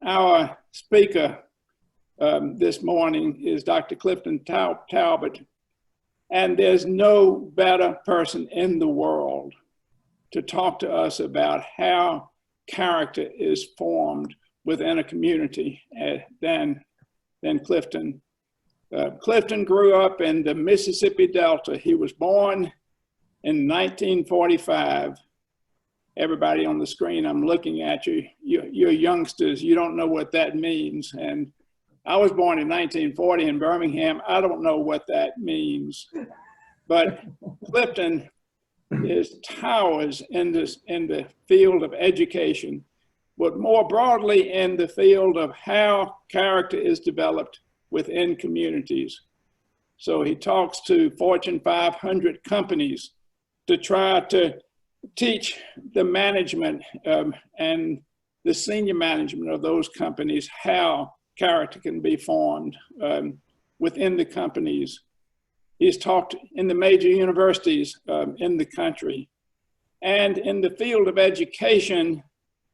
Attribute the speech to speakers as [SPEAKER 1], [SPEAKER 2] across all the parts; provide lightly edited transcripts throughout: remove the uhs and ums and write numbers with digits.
[SPEAKER 1] Our speaker this morning is Dr. Clifton Taulbert, and there's no better person in the world to talk to us about how character is formed within a community than Clifton. Clifton grew up in the Mississippi Delta. He was born in 1945. Everybody on the screen, I'm looking at you. You're youngsters. You don't know what that means. And I was born in 1940 in Birmingham. I don't know what that means. But Clifton towers in the field of education, but more broadly in the field of how character is developed within communities. So he talks to Fortune 500 companies to try to teach the management and the senior management of those companies how character can be formed within the companies. He's talked in the major universities in the country. And in the field of education,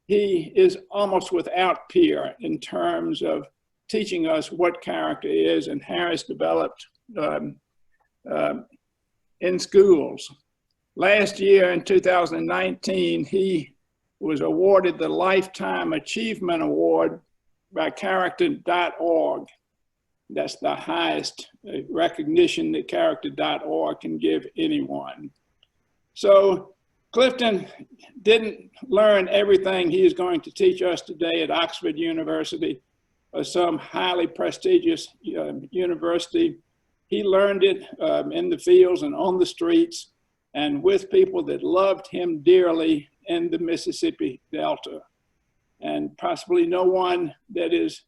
[SPEAKER 1] he is almost without peer in terms of teaching us what character is and how it's developed in schools. Last year in 2019, he was awarded the Lifetime Achievement Award by Character.org. That's the highest recognition that Character.org can give anyone. So Clifton didn't learn everything he is going to teach us today at Oxford University or some highly prestigious university. He learned it in the fields and on the streets and with people that loved him dearly in the Mississippi Delta. And possibly no one that is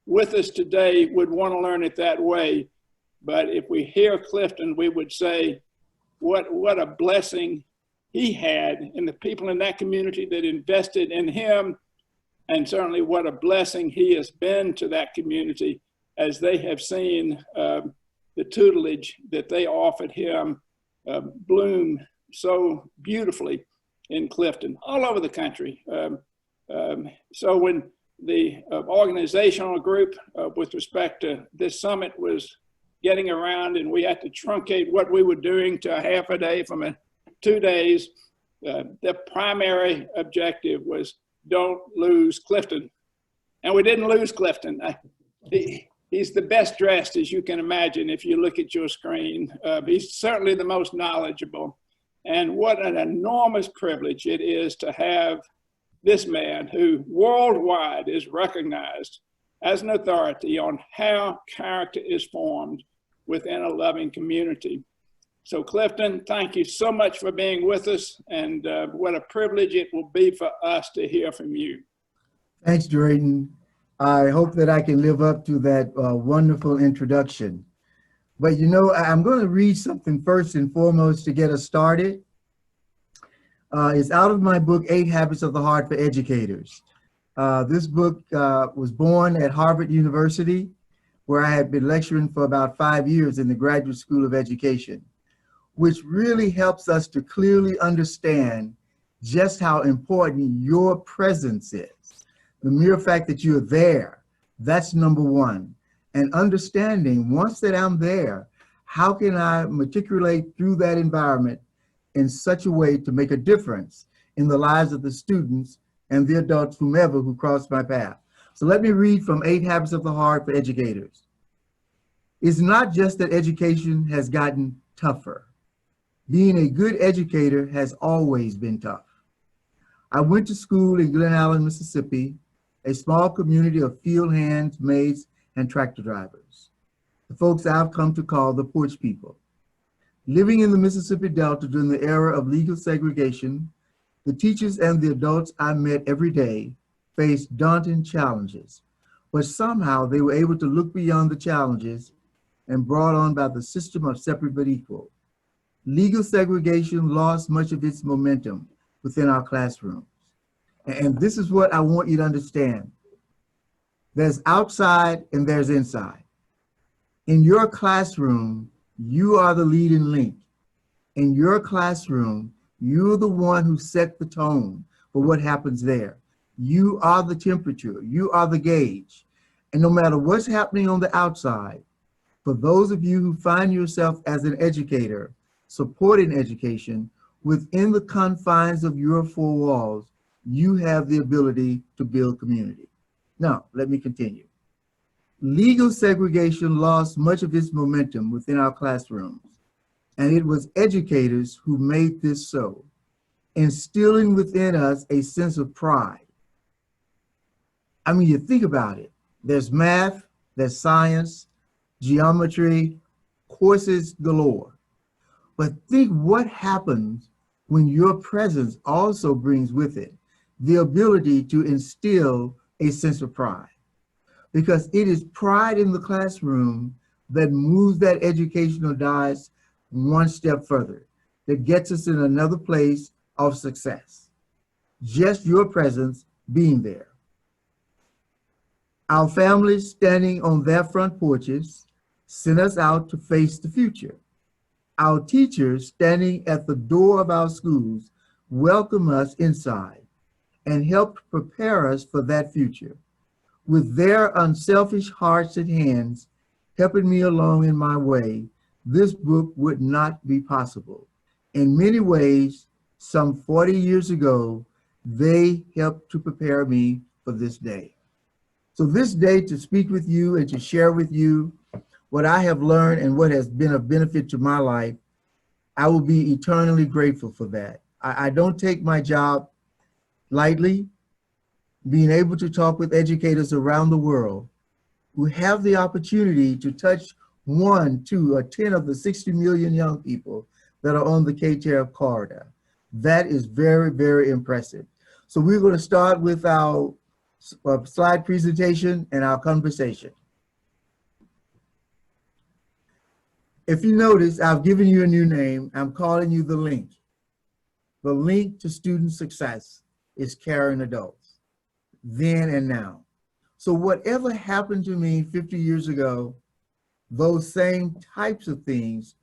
[SPEAKER 1] with us today would want to learn it that way. But if we hear Clifton, we would say, what a blessing he had and the people in that community that invested in him, and certainly what a blessing he has been to that community as they have seen the tutelage that they offered him bloom so beautifully in Clifton, all over the country. So when the organizational group with respect to this summit was getting around and we had to truncate what we were doing to a half a day from 2 days, the primary objective was don't lose Clifton. And we didn't lose Clifton. He's the best dressed, as you can imagine, if you look at your screen. He's certainly the most knowledgeable. And what an enormous privilege it is to have this man who worldwide is recognized as an authority on how character is formed within a loving community. So Clifton, thank you so much for being with us, and what a privilege it will be for us to hear from you.
[SPEAKER 2] Thanks, Drayton. I hope that I can live up to that wonderful introduction. But you know, I'm going to read something first and foremost to get us started. It's out of my book, 8 Habits of the Heart for Educators. This book was born at Harvard University, where I had been lecturing for about 5 years in the Graduate School of Education, which really helps us to clearly understand just how important your presence is. The mere fact that you're there, that's number one. And understanding, once that I'm there, how can I matriculate through that environment in such a way to make a difference in the lives of the students and the adults, whomever, who cross my path. So let me read from 8 Habits of the Heart for Educators. It's not just that education has gotten tougher. Being a good educator has always been tough. I went to school in Glen Allen, Mississippi, a small community of field hands, maids, and tractor drivers, the folks I've come to call the porch people. Living in the Mississippi Delta during the era of legal segregation, the teachers and the adults I met every day faced daunting challenges, but somehow they were able to look beyond the challenges and brought on by the system of separate but equal. Legal segregation lost much of its momentum within our classrooms. And this is what I want you to understand. There's outside and there's inside. In your classroom, you are the leading link. In your classroom, you're the one who set the tone for what happens there. You are the temperature. You are the gauge. And no matter what's happening on the outside, for those of you who find yourself as an educator, supporting education within the confines of your four walls, you have the ability to build community. Now, let me continue. Legal segregation lost much of its momentum within our classrooms, and it was educators who made this so, instilling within us a sense of pride. I mean, you think about it. There's math, there's science, geometry, courses galore. But think what happens when your presence also brings with it the ability to instill a sense of pride. Because it is pride in the classroom that moves that educational dice one step further, that gets us in another place of success. Just your presence being there. Our families standing on their front porches sent us out to face the future. Our teachers standing at the door of our schools welcome us inside and helped prepare us for that future. With their unselfish hearts and hands helping me along in my way, this book would not be possible. In many ways, some 40 years ago, they helped to prepare me for this day. So this day, to speak with you and to share with you what I have learned and what has been of benefit to my life, I will be eternally grateful for that. I don't take my job lightly. Being able to talk with educators around the world who have the opportunity to touch 1, 2, or 10 of the 60 million young people that are on the K-12 corridor. That is very, very impressive. So we're going to start with our slide presentation and our conversation. If you notice, I've given you a new name. I'm calling you the link. The link to student success is caring adults. Then and now. So whatever happened to me 50 years ago, those same types of things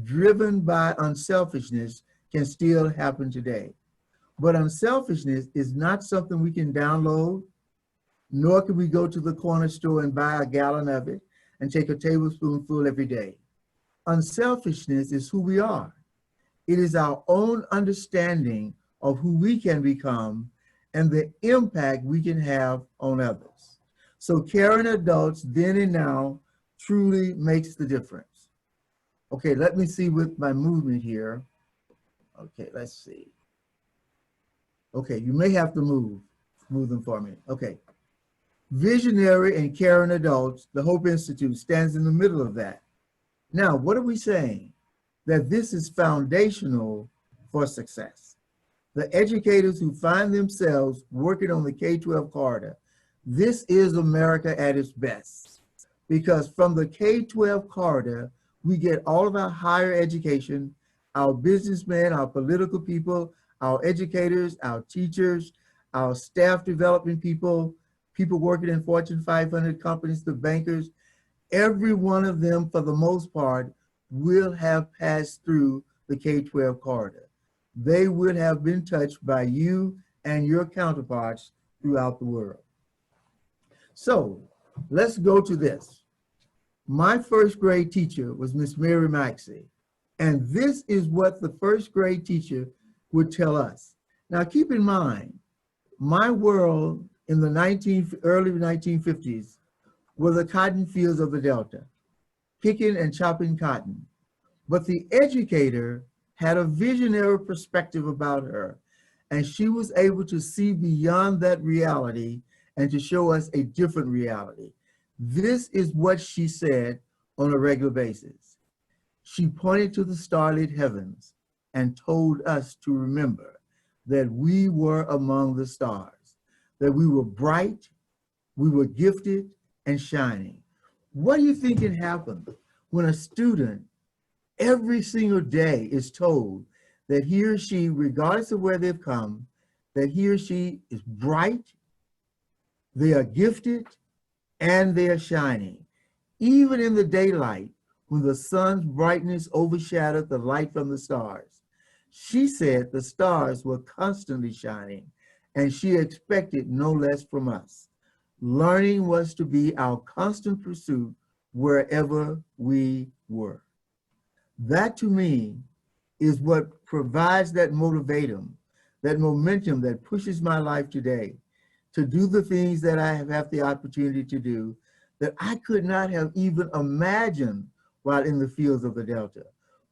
[SPEAKER 2] driven by unselfishness can still happen today. But unselfishness is not something we can download, nor can we go to the corner store and buy a gallon of it and take a tablespoonful every day. Unselfishness is who we are. It is our own understanding of who we can become and the impact we can have on others. So caring adults then and now truly makes the difference. Okay, let me see with my movement here. Okay, let's see. Okay, you may have to move them for me. Okay. Visionary and caring adults, the Hope Institute stands in the middle of that. Now, what are we saying? That this is foundational for success. The educators who find themselves working on the K-12 corridor, this is America at its best. Because from the K-12 corridor, we get all of our higher education, our businessmen, our political people, our educators, our teachers, our staff development people, people working in Fortune 500 companies, the bankers, every one of them, for the most part, will have passed through the K-12 corridor. They would have been touched by you and your counterparts throughout the world. So let's go to this. My first grade teacher was Miss Mary Maxey, and this is what the first grade teacher would tell us. Now keep in mind, my world in the early 1950s were the cotton fields of the Delta, picking and chopping cotton. But the educator had a visionary perspective about her, and she was able to see beyond that reality and to show us a different reality. This is what she said on a regular basis. She pointed to the starlit heavens and told us to remember that we were among the stars, that we were bright, we were gifted and shining. What do you think can happen when a student every single day is told that he or she, regardless of where they've come, that he or she is bright, they are gifted, and they are shining? Even in the daylight, when the sun's brightness overshadowed the light from the stars, she said the stars were constantly shining, and she expected no less from us. Learning was to be our constant pursuit wherever we were. That to me is what provides that motivatum, that momentum that pushes my life today to do the things that I have had the opportunity to do that I could not have even imagined while in the fields of the Delta.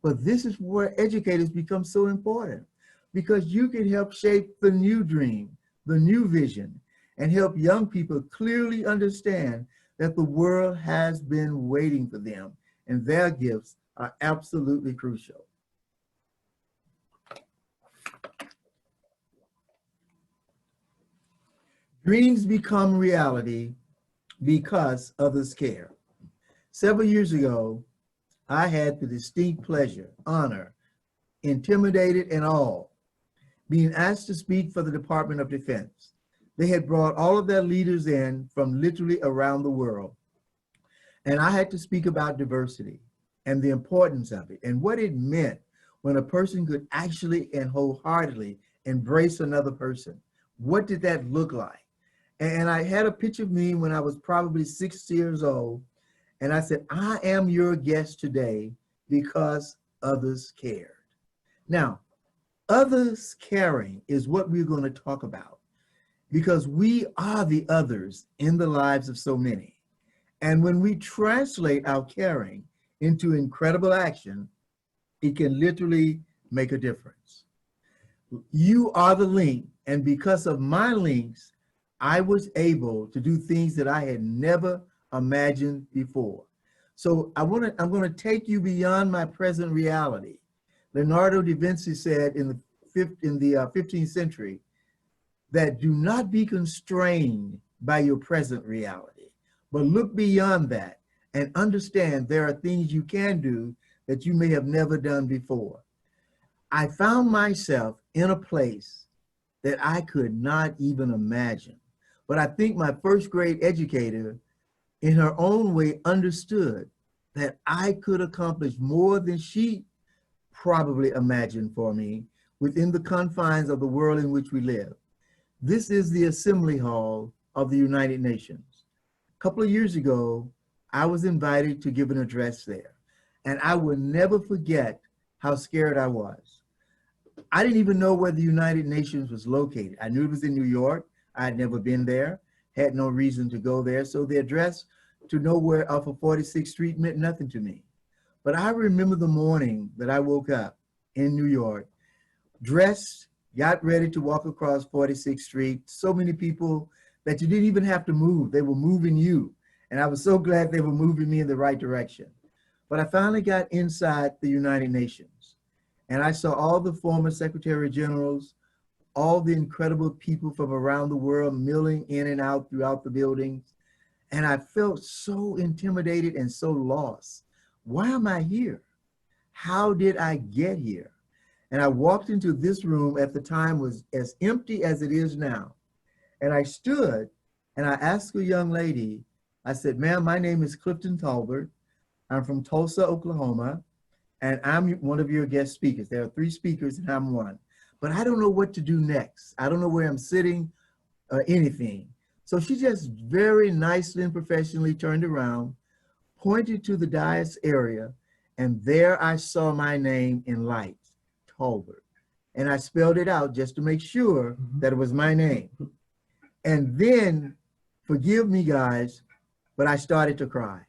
[SPEAKER 2] But this is where educators become so important, because you can help shape the new dream, the new vision, and help young people clearly understand that the world has been waiting for them, and their gifts are absolutely crucial. Dreams become reality because others care. Several years ago, I had the distinct pleasure, honor, intimidated and all, being asked to speak for the Department of Defense. They had brought all of their leaders in from literally around the world. And I had to speak about diversity and the importance of it and what it meant when a person could actually and wholeheartedly embrace another person. What did that look like? And I had a picture of me when I was probably 6 years old. And I said, I am your guest today because others cared. Now, others caring is what we're going to talk about, because we are the others in the lives of so many. And when we translate our caring into incredible action, it can literally make a difference. You are the link, and because of my links, I was able to do things that I had never imagined before. So I'm going to take you beyond my present reality. Leonardo da Vinci said in the 15th century that do not be constrained by your present reality, but look beyond that and understand there are things you can do that you may have never done before. I found myself in a place that I could not even imagine. But I think my first grade educator, in her own way, understood that I could accomplish more than she probably imagined for me within the confines of the world in which we live. This is the Assembly Hall of the United Nations. A couple of years ago, I was invited to give an address there, and I will never forget how scared I was. I didn't even know where the United Nations was located. I knew it was in New York. I had never been there, had no reason to go there. So the address to nowhere off of 46th Street meant nothing to me. But I remember the morning that I woke up in New York, dressed, got ready to walk across 46th Street. So many people that you didn't even have to move. They were moving you. And I was so glad they were moving me in the right direction. But I finally got inside the United Nations, and I saw all the former Secretary Generals, all the incredible people from around the world milling in and out throughout the buildings. And I felt so intimidated and so lost. Why am I here? How did I get here? And I walked into this room, at the time was as empty as it is now. And I stood and I asked a young lady, I said, ma'am, my name is Clifton Taulbert. I'm from Tulsa, Oklahoma, and I'm one of your guest speakers. There are 3 speakers and I'm one. But I don't know what to do next. I don't know where I'm sitting or anything. So she just very nicely and professionally turned around, pointed to the dais area, and there I saw my name in lights, Taulbert. And I spelled it out just to make sure that it was my name. And then, forgive me guys, but I started to cry.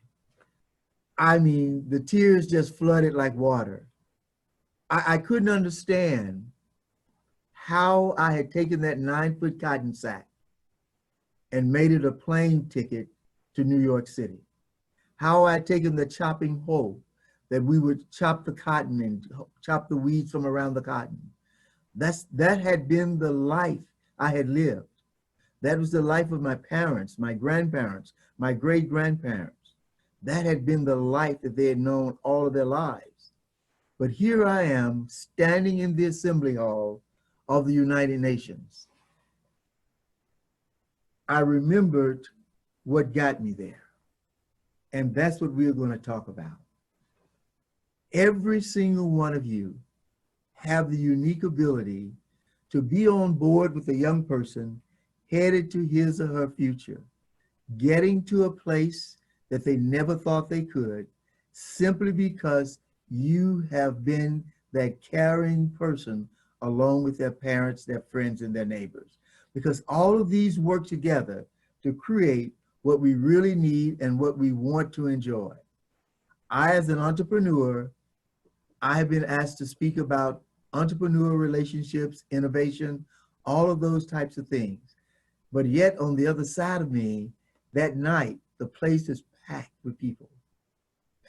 [SPEAKER 2] I mean, the tears just flooded like water. I couldn't understand how I had taken that 9-foot cotton sack and made it a plane ticket to New York City. How I had taken the chopping hoe that we would chop the cotton and chop the weeds from around the cotton. That had been the life I had lived. That was the life of my parents, my grandparents, my great-grandparents. That had been the life that they had known all of their lives. But here I am standing in the Assembly Hall of the United Nations. I remembered what got me there. And that's what we're going to talk about. Every single one of you have the unique ability to be on board with a young person headed to his or her future, getting to a place that they never thought they could, simply because you have been that caring person along with their parents, their friends, and their neighbors. Because all of these work together to create what we really need and what we want to enjoy. I, as an entrepreneur, I have been asked to speak about entrepreneurial relationships, innovation, all of those types of things. But yet on the other side of me, that night, the place is packed with people,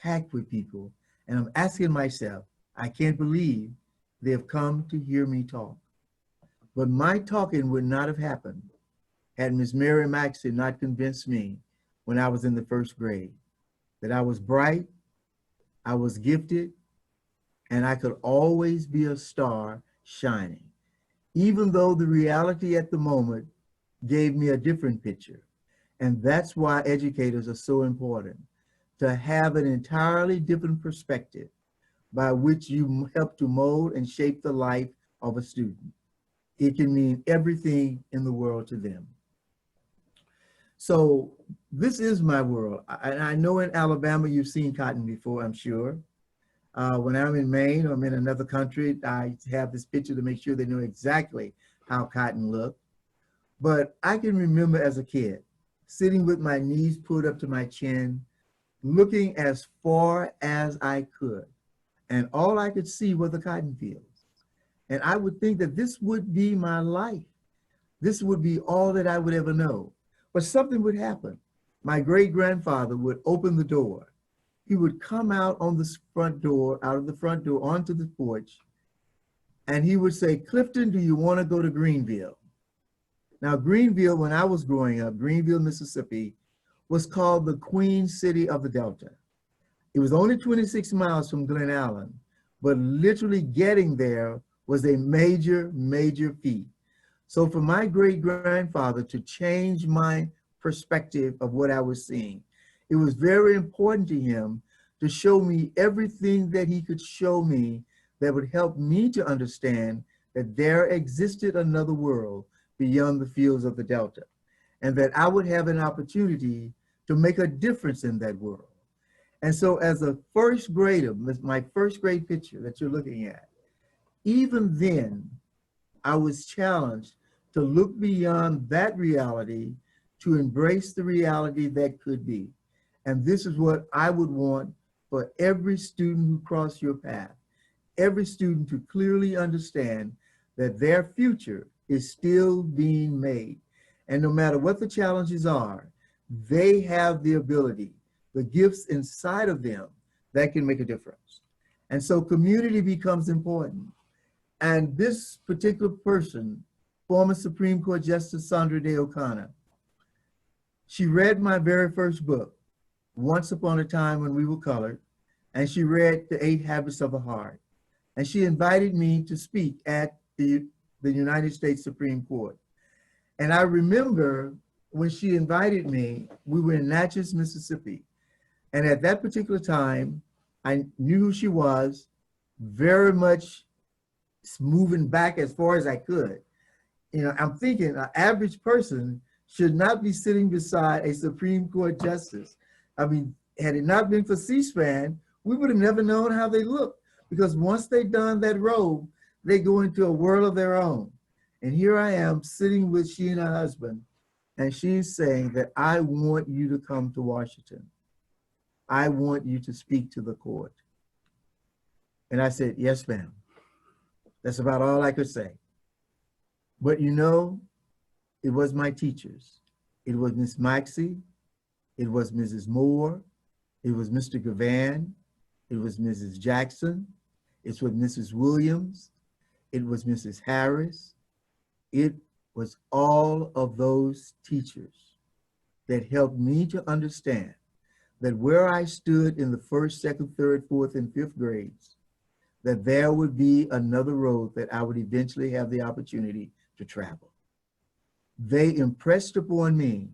[SPEAKER 2] packed with people. And I'm asking myself, I can't believe they have come to hear me talk. But my talking would not have happened had Miss Mary Maxson not convinced me when I was in the first grade that I was bright, I was gifted, and I could always be a star shining, even though the reality at the moment gave me a different picture. And that's why educators are so important, to have an entirely different perspective by which you help to mold and shape the life of a student. It can mean everything in the world to them. So this is my world. I know in Alabama you've seen cotton before, I'm sure. When I'm in Maine or I'm in another country, I have this picture to make sure they know exactly how cotton looked. But I can remember as a kid, sitting with my knees pulled up to my chin, looking as far as I could. And all I could see were the cotton fields. And I would think that this would be my life. This would be all that I would ever know. But something would happen. My great-grandfather would open the door. He would come out on the front door, out of the front door, onto the porch, and he would say, Clifton, do you want to go to Greenville? Now, Greenville, when I was growing up, Greenville, Mississippi, was called the Queen City of the Delta. It was only 26 miles from Glen Allen, but literally getting there was a major, major feat. So for my great-grandfather to change my perspective of what I was seeing, it was very important to him to show me everything that he could show me that would help me to understand that there existed another world beyond the fields of the Delta, and that I would have an opportunity to make a difference in that world. And so as a first grader, my first grade picture that you're looking at, even then, I was challenged to look beyond that reality to embrace the reality that could be. And this is what I would want for every student who crossed your path, every student to clearly understand that their future is still being made. And no matter what the challenges are, they have the ability, the gifts inside of them that can make a difference. And so community becomes important. And this particular person, former Supreme Court Justice Sandra Day O'Connor, she read my very first book, Once Upon a Time When We Were Colored, and she read The 8 Habits of the Heart. And she invited me to speak at the United States Supreme Court. And I remember when she invited me, we were in Natchez, Mississippi. And at that particular time, I knew who she was, very much moving back as far as I could. You know, I'm thinking an average person should not be sitting beside a Supreme Court justice. I mean, had it not been for C-SPAN, we would have never known how they look, because once they don that robe, they go into a world of their own. And here I am sitting with she and her husband, and she's saying that I want you to come to Washington. I want you to speak to the court. And I said, yes, ma'am. That's about all I could say. But you know, it was my teachers. It was Miss Maxey, it was Mrs. Moore, it was Mr. Gavan, it was Mrs. Jackson, it was Mrs. Williams, it was Mrs. Harris. It was all of those teachers that helped me to understand that where I stood in the first, second, third, fourth, and fifth grades, that there would be another road that I would eventually have the opportunity to travel. They impressed upon me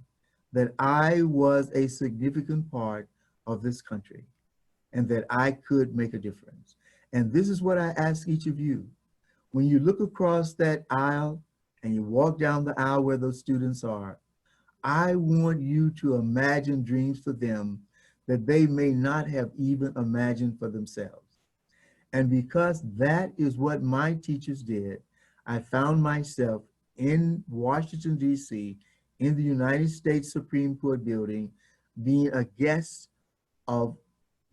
[SPEAKER 2] that I was a significant part of this country and that I could make a difference. And this is what I ask each of you. When you look across that aisle and you walk down the aisle where those students are, I want you to imagine dreams for them that they may not have even imagined for themselves. And because that is what my teachers did, I found myself in Washington, D.C., in the United States Supreme Court building, being a guest of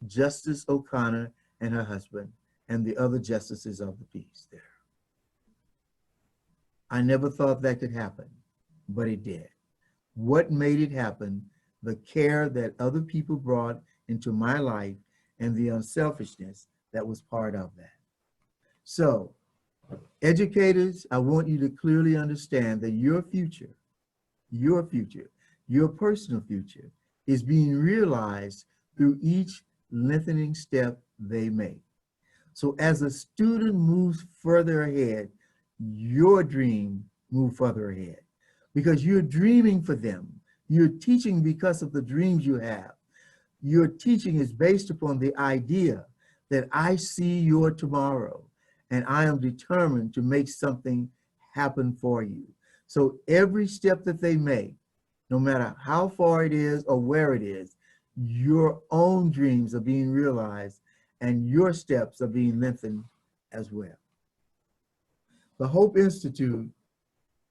[SPEAKER 2] Justice O'Connor and her husband and the other justices of the peace there. I never thought that could happen, but it did. What made it happen? The care that other people brought into my life and the unselfishness that was part of that. So, educators, I want you to clearly understand that your future, your personal future is being realized through each lengthening step they make. So as a student moves further ahead, your dream move further ahead because you're dreaming for them. You're teaching because of the dreams you have. Your teaching is based upon the idea that I see your tomorrow and I am determined to make something happen for you. So every step that they make, no matter how far it is or where it is, your own dreams are being realized and your steps are being lengthened as well. The Hope Institute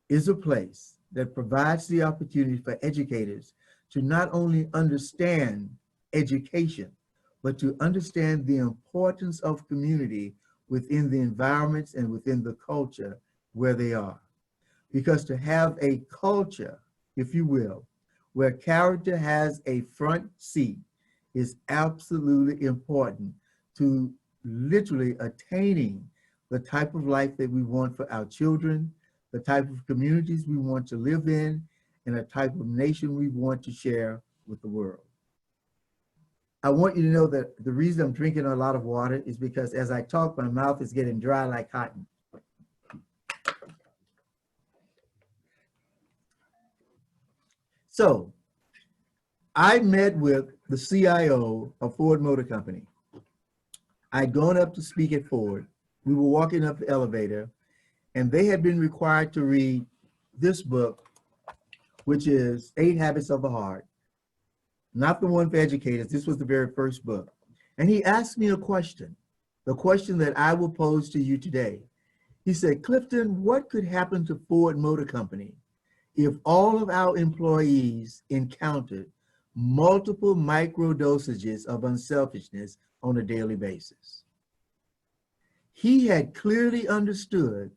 [SPEAKER 2] is a place that provides the opportunity for educators to not only understand education, but to understand the importance of community within the environments and within the culture where they are. Because to have a culture, if you will, where character has a front seat is absolutely important to literally attaining the type of life that we want for our children, the type of communities we want to live in, and the type of nation we want to share with the world. I want you to know that the reason I'm drinking a lot of water is because as I talk, my mouth is getting dry like cotton. So I met with the CIO of Ford Motor Company. I'd gone up to speak at Ford. We were walking up the elevator and they had been required to read this book, which is 8 Habits of the Heart. Not the one for educators. This was the very first book. And he asked me a question, the question that I will pose to you today. He said, Clifton, what could happen to Ford Motor Company if all of our employees encountered multiple micro dosages of unselfishness on a daily basis? He had clearly understood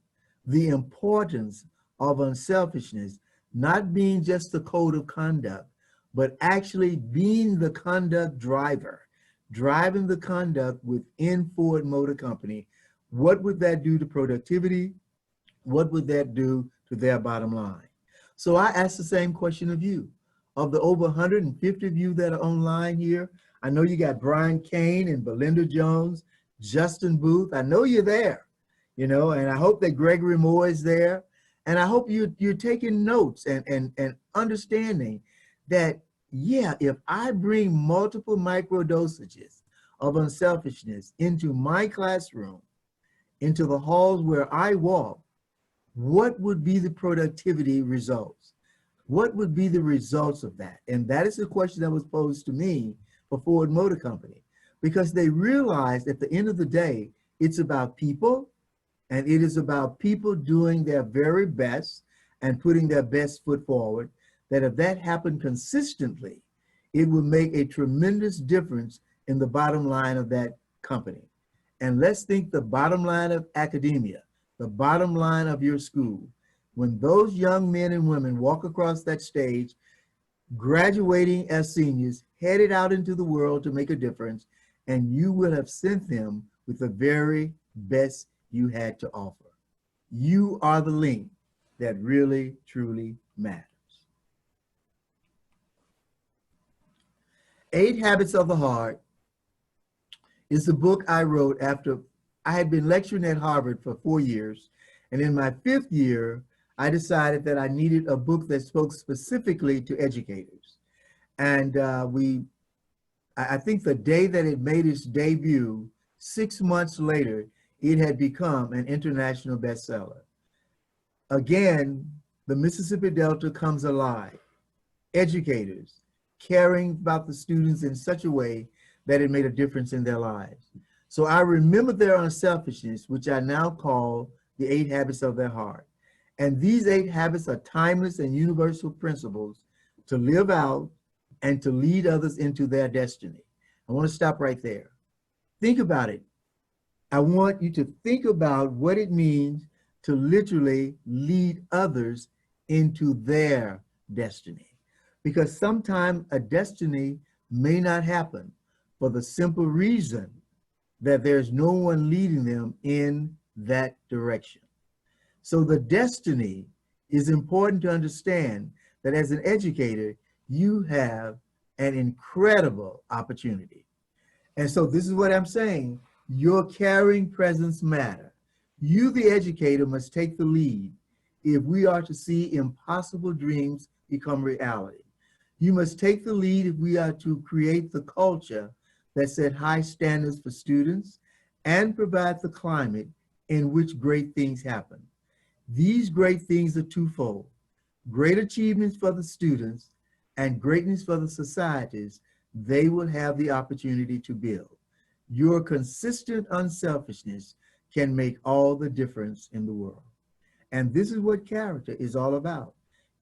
[SPEAKER 2] the importance of unselfishness, not being just the code of conduct, but actually being the conduct driver, driving the conduct within Ford Motor Company. What would that do to productivity? What would that do to their bottom line? So I asked the same question of you. Of the over 150 of you that are online here, I know you got Brian Kane and Belinda Jones, Justin Booth. I know you're there, you know, and I hope that Gregory Moore is there. And I hope you're taking notes and understanding that, yeah, if I bring multiple micro dosages of unselfishness into my classroom, into the halls where I walk, what would be the productivity results? What would be the results of that? And that is the question that was posed to me for Ford Motor Company, because they realized at the end of the day, it's about people, and it is about people doing their very best and putting their best foot forward, that if that happened consistently, it would make a tremendous difference in the bottom line of that company. And let's think the bottom line of academia, the bottom line of your school. When those young men and women walk across that stage, graduating as seniors, headed out into the world to make a difference, and you will have sent them with the very best you had to offer. You are the link that really, truly matters. 8 Habits of the Heart is the book I wrote after I had been lecturing at Harvard for 4 years. And in my 5th year, I decided that I needed a book that spoke specifically to educators. And I think the day that it made its debut, 6 months later, it had become an international bestseller. Again, the Mississippi Delta comes alive. Educators caring about the students in such a way that it made a difference in their lives. So I remember their unselfishness, which I now call the 8 habits of their heart. And these 8 habits are timeless and universal principles to live out and to lead others into their destiny. I want to stop right there. Think about it. I want you to think about what it means to literally lead others into their destiny. Because sometimes a destiny may not happen for the simple reason that there's no one leading them in that direction. So the destiny is important to understand that as an educator, you have an incredible opportunity. And so this is what I'm saying. Your carrying presence matter. You, the educator, must take the lead if we are to see impossible dreams become reality. You must take the lead if we are to create the culture that set high standards for students and provide the climate in which great things happen. These great things are twofold: great achievements for the students and greatness for the societies they will have the opportunity to build. Your consistent unselfishness can make all the difference in the world. And this is what character is all about.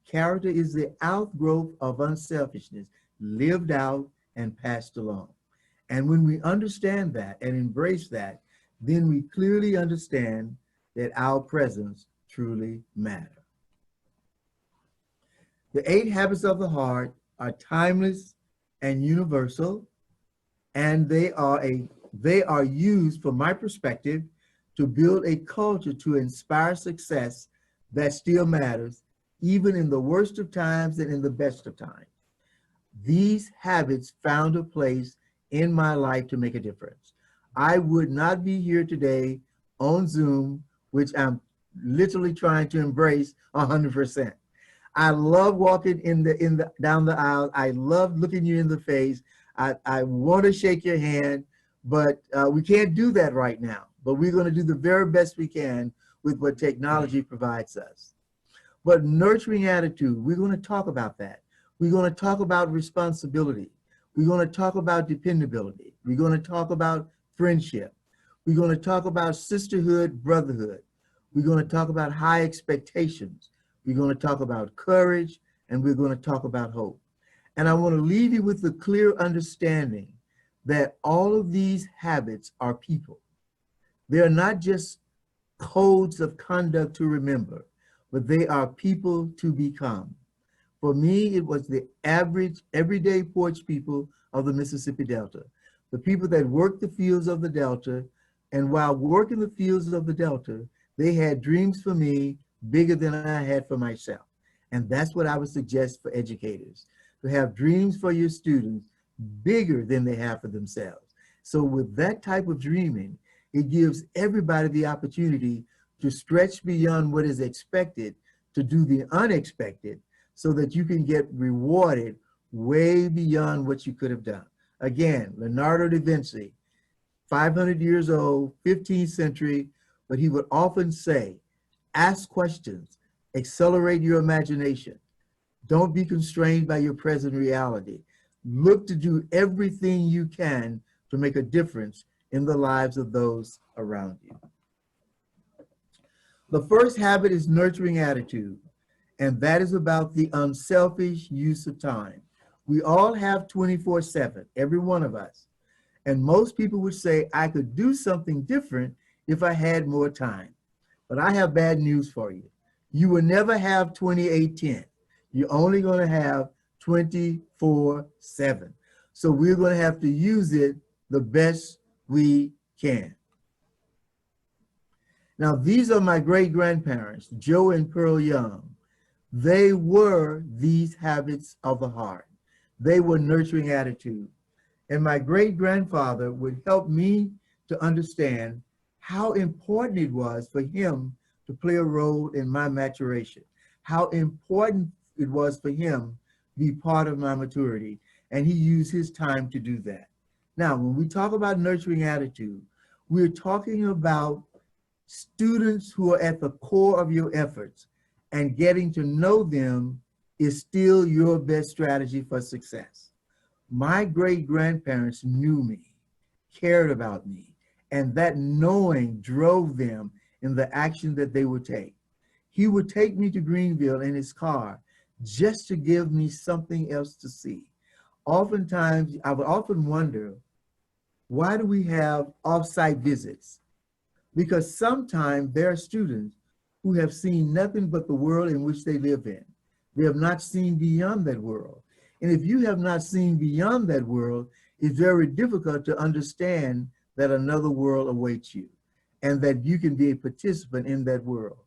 [SPEAKER 2] Character is the outgrowth of unselfishness, lived out and passed along. And when we understand that and embrace that, then we clearly understand that our presence truly matters. The 8 habits of the heart are timeless and universal, and they are used, from my perspective, to build a culture to inspire success that still matters, even in the worst of times and in the best of times. These habits found a place in my life to make a difference. I would not be here today on Zoom, which I'm literally trying to embrace 100%. I love walking down the aisle. I love looking you in the face. I want to shake your hand, but we can't do that right now. But we're going to do the very best we can with what technology provides us. But nurturing attitude, we're going to talk about that. We're going to talk about responsibility. We're going to talk about dependability. We're going to talk about friendship. We're going to talk about sisterhood, brotherhood. We're going to talk about high expectations. We're going to talk about courage, and we're going to talk about hope. And I want to leave you with the clear understanding that all of these habits are people. They are not just codes of conduct to remember, but they are people to become. For me, it was the average, everyday porch people of the Mississippi Delta, the people that worked the fields of the Delta, and while working the fields of the Delta, they had dreams for me bigger than I had for myself. And that's what I would suggest for educators, to have dreams for your students bigger than they have for themselves. So with that type of dreaming, it gives everybody the opportunity to stretch beyond what is expected, to do the unexpected, so that you can get rewarded way beyond what you could have done. Again, Leonardo da Vinci, 500 years old, 15th century, but he would often say, ask questions, accelerate your imagination. Don't be constrained by your present reality. Look to do everything you can to make a difference in the lives of those around you. The first habit is nurturing attitude, and that is about the unselfish use of time. We all have 24/7, every one of us. And most people would say, I could do something different if I had more time. But I have bad news for you. You will never have 28/10. You're only going to have 24/7. So we're going to have to use it the best we can. Now, these are my great-grandparents, Joe and Pearl Young. They were these habits of the heart. They were nurturing attitude. And my great-grandfather would help me to understand how important it was for him to play a role in my maturation, how important it was for him to be part of my maturity. And he used his time to do that. Now, when we talk about nurturing attitude, We're talking about students who are at the core of your efforts, and getting to know them is still your best strategy for success. My great-grandparents knew me, cared about me, and that knowing drove them in the action that they would take. He would take me to Greenville in his car just to give me something else to see. Oftentimes, I would often wonder, why do we have off-site visits? Because sometimes there are students who have seen nothing but the world in which they live in. They have not seen beyond that world. And if you have not seen beyond that world, it's very difficult to understand that another world awaits you and that you can be a participant in that world.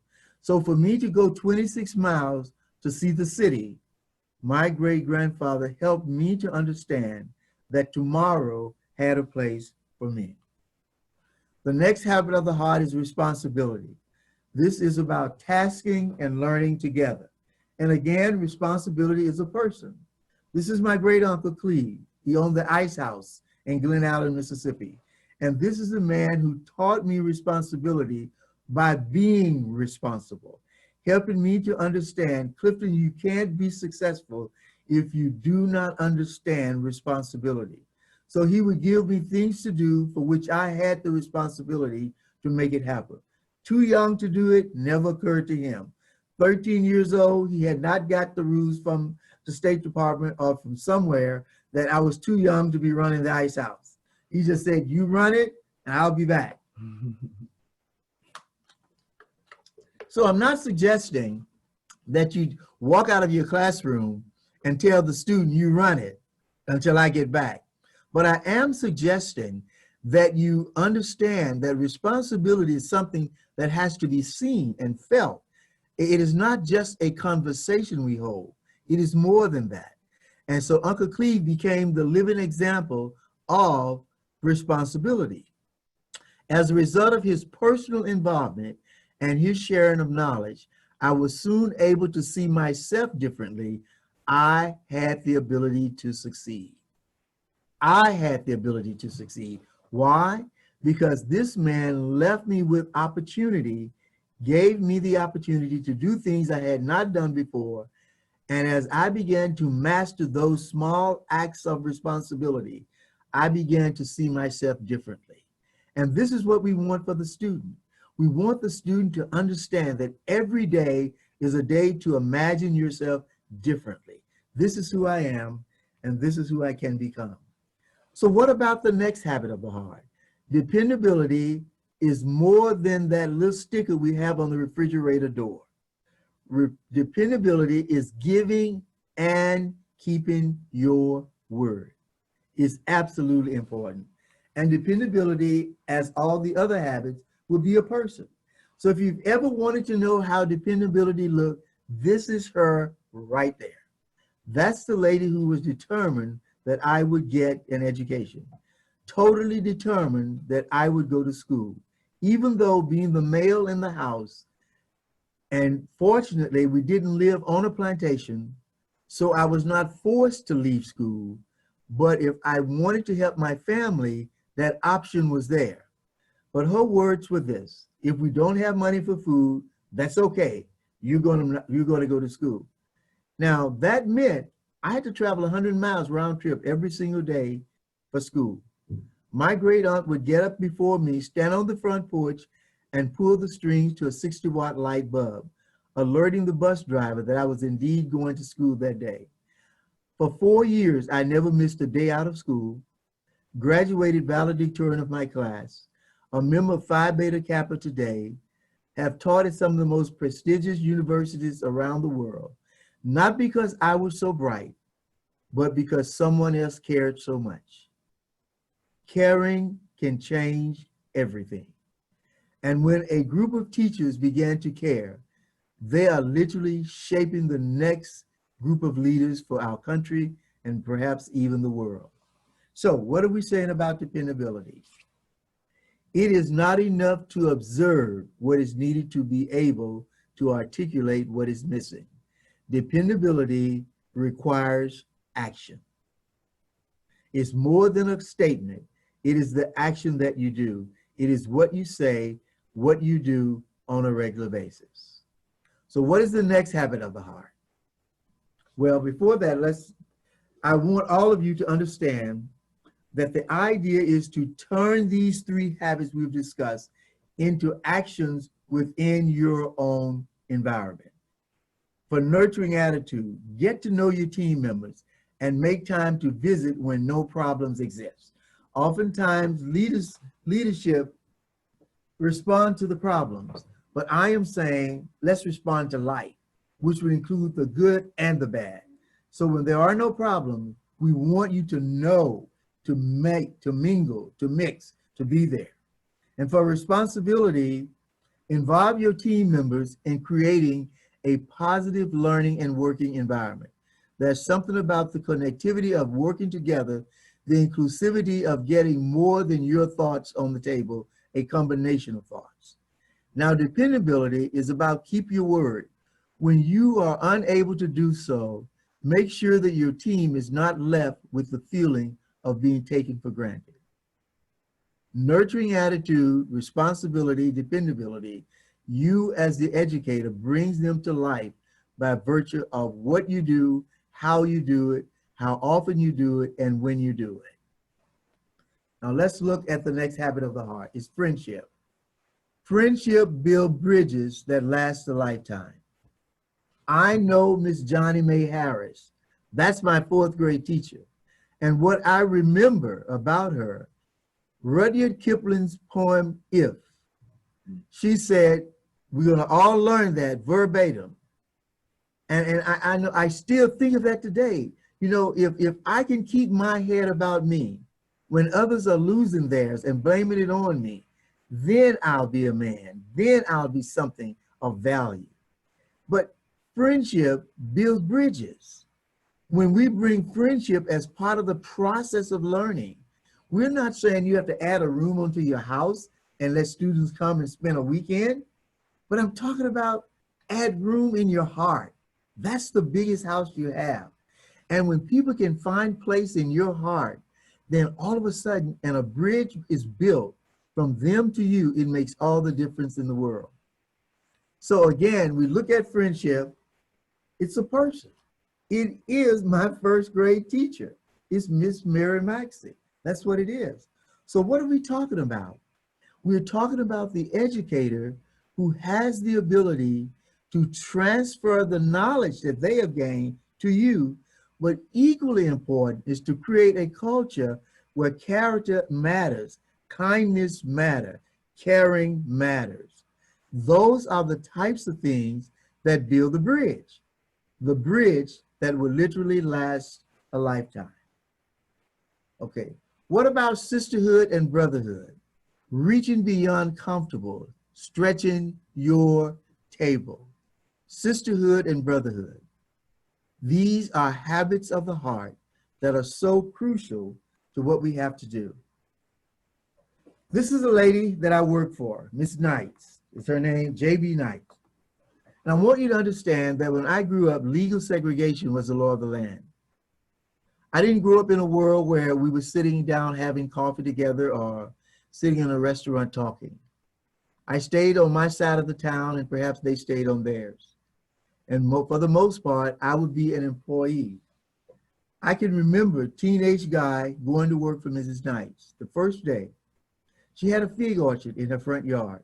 [SPEAKER 2] So for me to go 26 miles to see the city, my great-grandfather helped me to understand that tomorrow had a place for me. The next habit of the heart is responsibility. This is about tasking and learning together. And again, responsibility is a person. This is my great uncle Cleve. He owned the ice house in Glen Allen, Mississippi. And this is the man who taught me responsibility by being responsible, helping me to understand, Clifton, you can't be successful if you do not understand responsibility. So he would give me things to do for which I had the responsibility to make it happen. Too young to do it never occurred to him. 13 years old, he had not got the rules from the State Department or from somewhere that I was too young to be running the ice house. He just said, you run it and I'll be back. So I'm not suggesting that you walk out of your classroom and tell the student you run it until I get back. But I am suggesting that you understand that responsibility is something that has to be seen and felt. It is not just a conversation we hold. It is more than that. And so Uncle Cleve became the living example of responsibility. As a result of his personal involvement and his sharing of knowledge, I was soon able to see myself differently. I had the ability to succeed. I had the ability to succeed. Why? Because this man left me with opportunity, gave me the opportunity to do things I had not done before. And as I began to master those small acts of responsibility, I began to see myself differently. And this is what we want for the student. We want the student to understand that every day is a day to imagine yourself differently. This is who I am, and this is who I can become. So what about the next habit of the heart? Dependability is more than that little sticker we have on the refrigerator door. Dependability is giving and keeping your word. It's absolutely important. And dependability, as all the other habits, will be a person. So if you've ever wanted to know how dependability looked, this is her right there. That's the lady who was determined that I would get an education, totally determined that I would go to school, even though being the male in the house, and fortunately we didn't live on a plantation, so I was not forced to leave school, but if I wanted to help my family, that option was there. But her words were this: if we don't have money for food, that's okay. You're going to go to school. Now that meant I had to travel 100 miles round trip every single day for school. My great aunt would get up before me, stand on the front porch, and pull the strings to a 60-watt light bulb, alerting the bus driver that I was indeed going to school that day. For 4 years, I never missed a day out of school, graduated valedictorian of my class, a member of Phi Beta Kappa today, have taught at some of the most prestigious universities around the world, not because I was so bright, but because someone else cared so much. Caring can change everything. And when a group of teachers began to care, they are literally shaping the next group of leaders for our country and perhaps even the world. So what are we saying about dependability? It is not enough to observe what is needed to be able to articulate what is missing. Dependability requires action. It's more than a statement. It is the action that you do. It is what you say, what you do on a regular basis. So what is the next habit of the heart? Well, before that, I want all of you to understand that the idea is to turn these three habits we've discussed into actions within your own environment. For nurturing attitude, get to know your team members and make time to visit when no problems exist. Oftentimes, leadership respond to the problems, but I am saying let's respond to life, which would include the good and the bad. So when there are no problems, we want you to know, to make, to mingle, to mix, to be there. And for responsibility, involve your team members in creating a positive learning and working environment. There's something about the connectivity of working together, the inclusivity of getting more than your thoughts on the table, a combination of thoughts. Now, dependability is about keep your word. When you are unable to do so, make sure that your team is not left with the feeling of being taken for granted. Nurturing attitude, responsibility, dependability, you as the educator brings them to life by virtue of what you do, how you do it, how often you do it, and when you do it. Now let's look at the next habit of the heart. It's friendship. Friendship builds bridges that last a lifetime. I know Miss Johnny Mae Harris. That's my fourth grade teacher. And what I remember about her, Rudyard Kipling's poem, If. She said, we're gonna all learn that verbatim. And I know, I still think of that today. You know, if I can keep my head about me when others are losing theirs and blaming it on me, then I'll be a man, then I'll be something of value. But friendship builds bridges. When we bring friendship as part of the process of learning, we're not saying you have to add a room onto your house and let students come and spend a weekend, but I'm talking about add room in your heart. That's the biggest house you have. And when people can find place in your heart, then all of a sudden, and a bridge is built from them to you, it makes all the difference in the world. So again, we look at friendship, it's a person. It is my first grade teacher. It's Miss Mary Maxey. That's what it is. So what are we talking about? We're talking about the educator who has the ability to transfer the knowledge that they have gained to you, but equally important is to create a culture where character matters, kindness matters, caring matters. Those are the types of things that build the bridge that will literally last a lifetime. Okay, what about sisterhood and brotherhood? Reaching beyond comfortable, stretching your table. Sisterhood and brotherhood. These are habits of the heart that are so crucial to what we have to do. This is a lady that I work for, Miss Knight. It's her name, J.B. Knight. And I want you to understand that when I grew up, legal segregation was the law of the land. I didn't grow up in a world where we were sitting down having coffee together or sitting in a restaurant talking. I stayed on my side of the town and perhaps they stayed on theirs. And for the most part, I would be an employee. I can remember a teenage guy going to work for Mrs. Knight. The first day, she had a fig orchard in her front yard.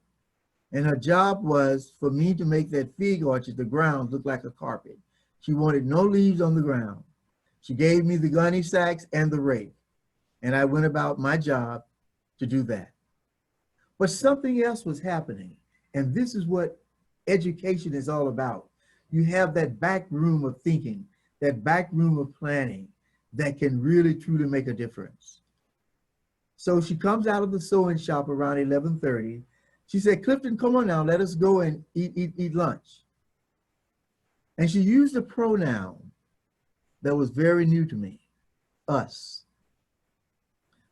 [SPEAKER 2] And her job was for me to make that fig orchard, the ground, look like a carpet. She wanted no leaves on the ground. She gave me the gunny sacks and the rake. And I went about my job to do that. But something else was happening. And this is what education is all about. You have that back room of thinking, that back room of planning that can really, truly make a difference. So she comes out of the sewing shop around 11:30. She said, Clifton, come on now, let us go and eat lunch. And she used a pronoun that was very new to me, us.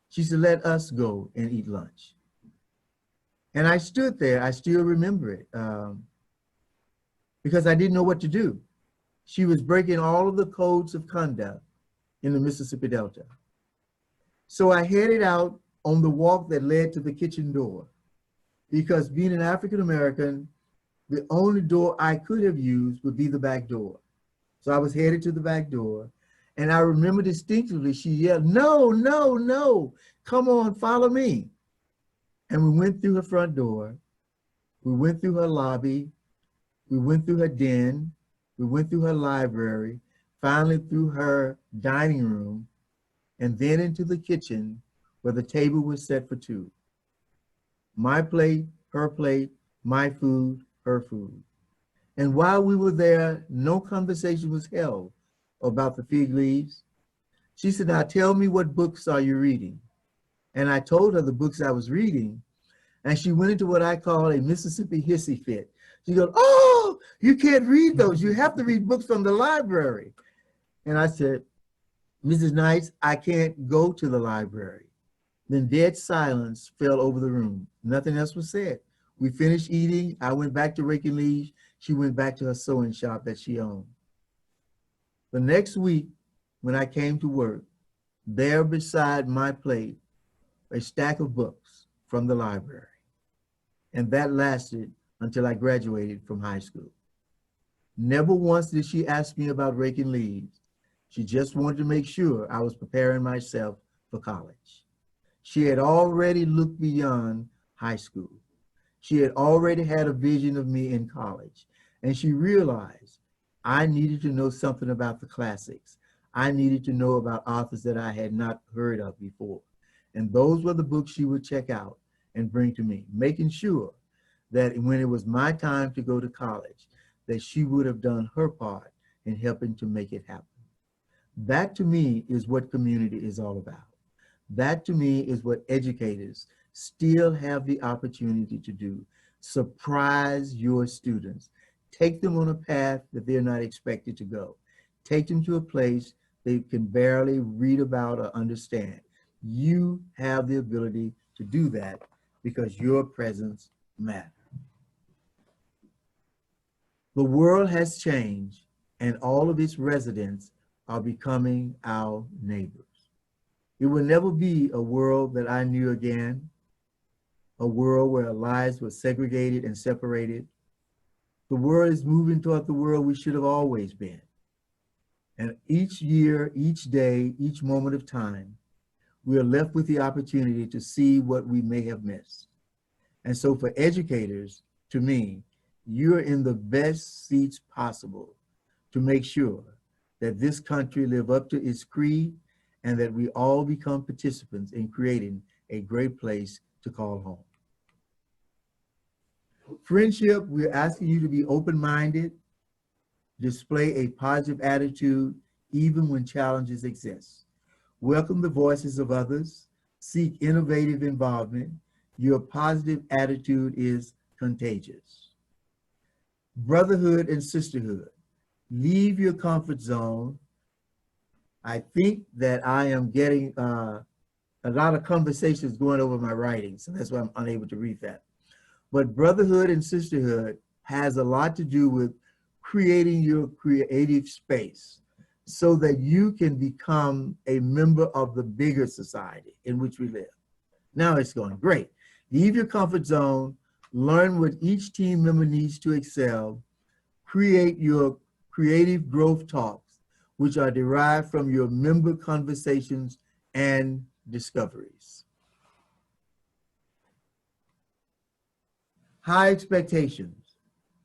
[SPEAKER 2] She said, let us go and eat lunch. And I stood there, I still remember it, because I didn't know what to do. She was breaking all of the codes of conduct in the Mississippi Delta. So I headed out on the walk that led to the kitchen door. because being an African American, the only door I could have used would be the back door. So I was headed to the back door. And I remember distinctively, she yelled, "No, no, no, come on, follow me." And we went through her front door. We went through her lobby. We went through her den. We went through her library, finally through her dining room, and then into the kitchen where the table was set for two. My plate, my food, her food. And while we were there, no conversation was held about the fig leaves. She said, "Now tell me, what books are you reading?" And I told her the books I was reading, and she went into what I call a Mississippi hissy fit. She goes, "Oh, you can't read those. You have to read books from the library." And I said, "Mrs. Knights, I can't go to the library." Then dead silence fell over the room. Nothing else was said. We finished eating. I went back to raking leaves. She went back to her sewing shop that she owned. The next week, when I came to work, there beside my plate, a stack of books from the library. And that lasted until I graduated from high school. Never once did she ask me about raking leaves. She just wanted to make sure I was preparing myself for college. She had already looked beyond high school. She had already had a vision of me in college, and she realized I needed to know something about the classics. I needed to know about authors that I had not heard of before. And those were the books she would check out and bring to me, making sure that when it was my time to go to college, that she would have done her part in helping to make it happen. That to me is what community is all about. That to me is what educators still have the opportunity to do. Surprise your students. Take them on a path that they're not expected to go. Take them to a place they can barely read about or understand. You have the ability to do that because your presence matters. The world has changed, and all of its residents are becoming our neighbors. It will never be a world that I knew again, a world where lives were segregated and separated. The world is moving toward the world we should have always been. And each year, each day, each moment of time, we are left with the opportunity to see what we may have missed. And so for educators, to me, you're in the best seats possible to make sure that this country live up to its creed and that we all become participants in creating a great place to call home. Friendship, we're asking you to be open-minded, display a positive attitude even when challenges exist. Welcome the voices of others, seek innovative involvement. Your positive attitude is contagious. Brotherhood and sisterhood, leave your comfort zone. I think that I am getting a lot of conversations going over my writing, so that's why I'm unable to read that. But brotherhood and sisterhood has a lot to do with creating your creative space so that you can become a member of the bigger society in which we live. Now it's going great. Leave your comfort zone, learn what each team member needs to excel, create your creative growth talks, which are derived from your member conversations and discoveries. High expectations,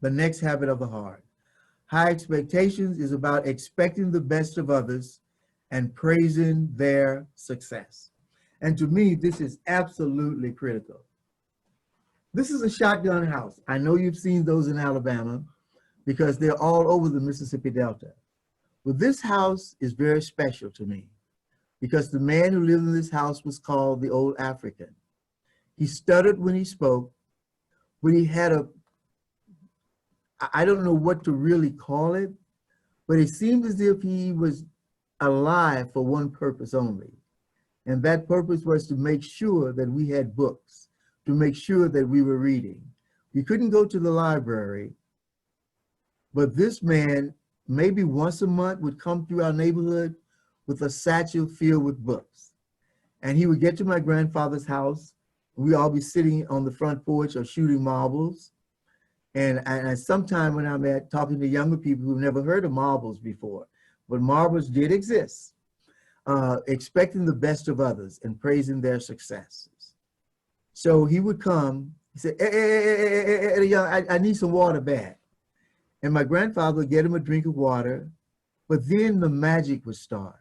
[SPEAKER 2] the next habit of the heart. High expectations is about expecting the best of others and praising their success. And to me, this is absolutely critical. This is a shotgun house. I know you've seen those in Alabama because they're all over the Mississippi Delta. But this house is very special to me because the man who lived in this house was called the Old African. He stuttered when he spoke, but he had I don't know what to really call it, but it seemed as if he was alive for one purpose only. And that purpose was to make sure that we had books, to make sure that we were reading. We couldn't go to the library, but this man, maybe once a month, would come through our neighborhood with a satchel filled with books. And he would get to my grandfather's house We all be sitting on the front porch or shooting marbles. And sometime when I'm talking to younger people who've never heard of marbles before, but marbles did exist, expecting the best of others and praising their successes. So he would come, he said, hey, young, I need some water bad. And my grandfather would get him a drink of water, but then the magic would start.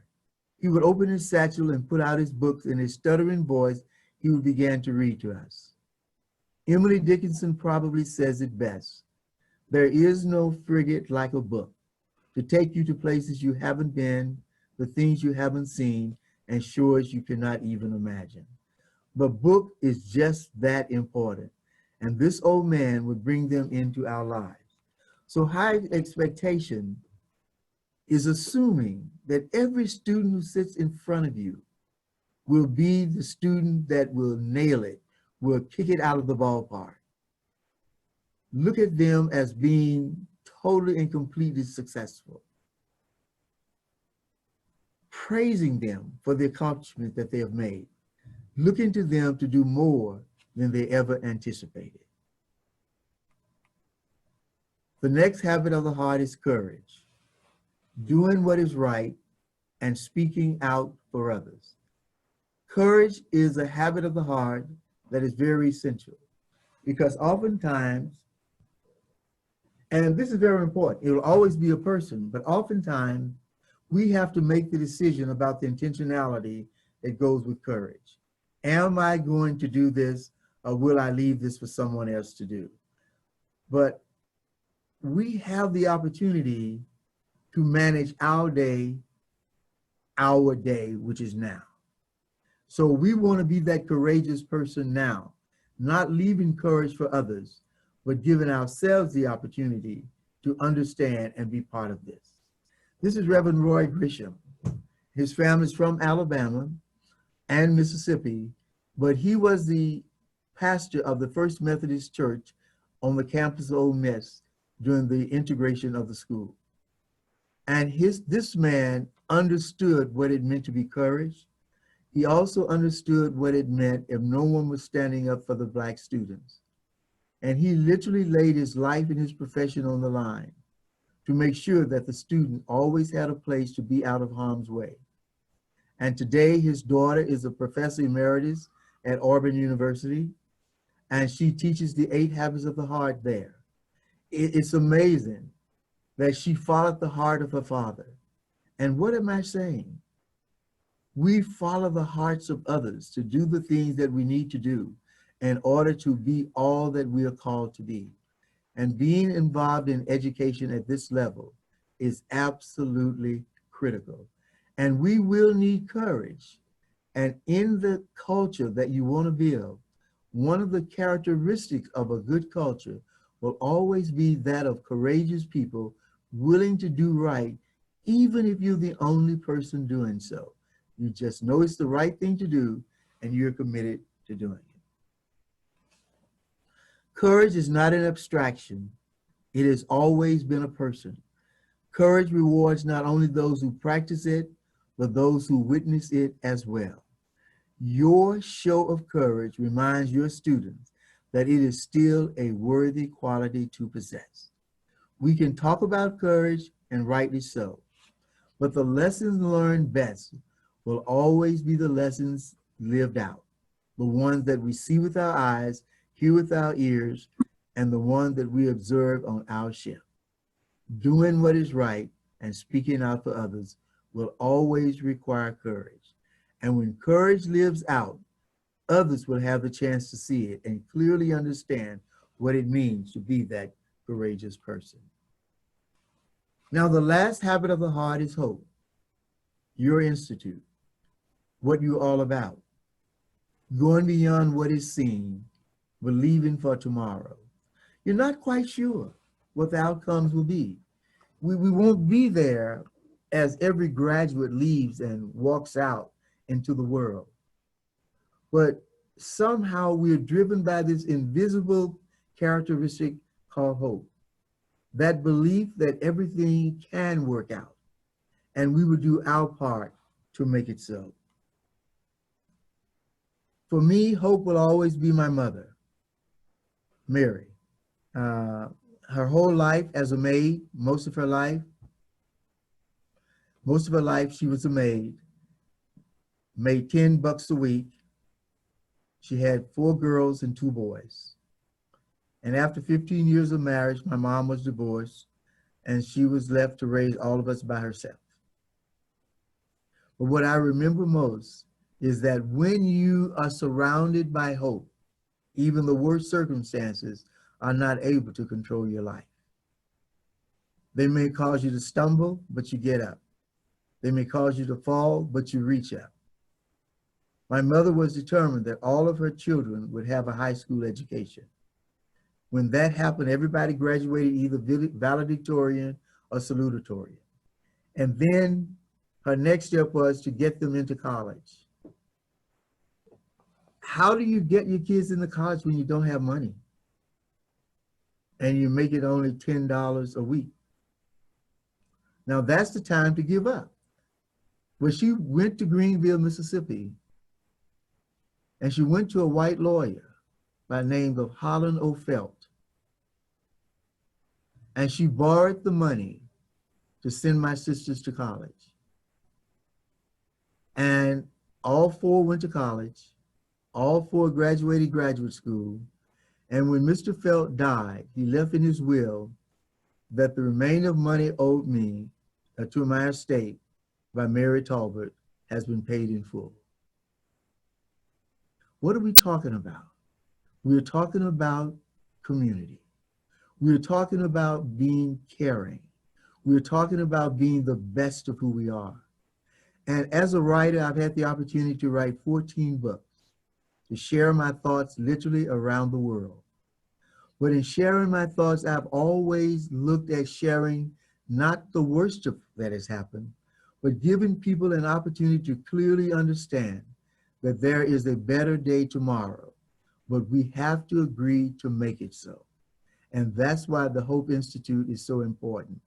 [SPEAKER 2] He would open his satchel and put out his books, in his stuttering voice, he would begin to read to us. Emily Dickinson probably says it best. There is no frigate like a book to take you to places you haven't been, the things you haven't seen, and shores you cannot even imagine. The book is just that important. And this old man would bring them into our lives. So high expectation is assuming that every student who sits in front of you will be the student that will nail it, will kick it out of the ballpark. Look at them as being totally and completely successful. Praising them for the accomplishment that they have made. Looking to them to do more than they ever anticipated. The next habit of the heart is courage. Doing what is right and speaking out for others. Courage is a habit of the heart that is very essential, because oftentimes, and this is very important, it will always be a person, but oftentimes we have to make the decision about the intentionality that goes with courage. Am I going to do this, or will I leave this for someone else to do? But we have the opportunity to manage our day, which is now. So we want to be that courageous person now, not leaving courage for others, but giving ourselves the opportunity to understand and be part of this. This is Reverend Roy Grisham. His family is from Alabama and Mississippi, but he was the pastor of the First Methodist Church on the campus of Ole Miss during the integration of the school. And this man understood what it meant to be courage. He also understood what it meant if no one was standing up for the Black students. And he literally laid his life and his profession on the line to make sure that the student always had a place to be out of harm's way. And today his daughter is a professor emeritus at Auburn University, and she teaches the 8 habits of the heart there. It's amazing that she followed the heart of her father. And what am I saying? We follow the hearts of others to do the things that we need to do in order to be all that we are called to be. And being involved in education at this level is absolutely critical. And we will need courage. And in the culture that you want to build, one of the characteristics of a good culture will always be that of courageous people willing to do right, even if you're the only person doing so. You just know it's the right thing to do, and you're committed to doing it. Courage is not an abstraction. It has always been a person. Courage rewards not only those who practice it, but those who witness it as well. Your show of courage reminds your students that it is still a worthy quality to possess. We can talk about courage, and rightly so, but the lessons learned best will always be the lessons lived out, the ones that we see with our eyes, hear with our ears, and the ones that we observe on our ship. Doing what is right and speaking out for others will always require courage. And when courage lives out, others will have the chance to see it and clearly understand what it means to be that courageous person. Now, the last habit of the heart is hope. Your institute, what you're all about. Going beyond what is seen, believing for tomorrow. You're not quite sure what the outcomes will be. We won't be there as every graduate leaves and walks out into the world. But somehow we're driven by this invisible characteristic called hope. That belief that everything can work out, and we will do our part to make it so. For me, hope will always be my mother, Mary. Her whole life as a maid, most of her life she was a maid, made $10 a week. She had 4 girls and 2 boys. And after 15 years of marriage, my mom was divorced and she was left to raise all of us by herself. But what I remember most is that when you are surrounded by hope, even the worst circumstances are not able to control your life. They may cause you to stumble, but you get up. They may cause you to fall, but you reach up. My mother was determined that all of her children would have a high school education. When that happened, everybody graduated either valedictorian or salutatorian. And then her next step was to get them into college. How do you get your kids into college when you don't have money? And you make it only $10 a week. Now that's the time to give up. Well, she went to Greenville, Mississippi, and she went to a white lawyer by the name of Holland O. Felt. And she borrowed the money to send my sisters to college. And all 4 went to college. All 4 graduated graduate school. And when Mr. Felt died, he left in his will that the remainder of money owed me to my estate by Mary Taulbert has been paid in full. What are we talking about? We're talking about community. We're talking about being caring. We're talking about being the best of who we are. And as a writer, I've had the opportunity to write 14 books, to share my thoughts literally around the world. But in sharing my thoughts, I've always looked at sharing not the worst of that has happened, but giving people an opportunity to clearly understand that there is a better day tomorrow, but we have to agree to make it so. And that's why the Hope Institute is so important.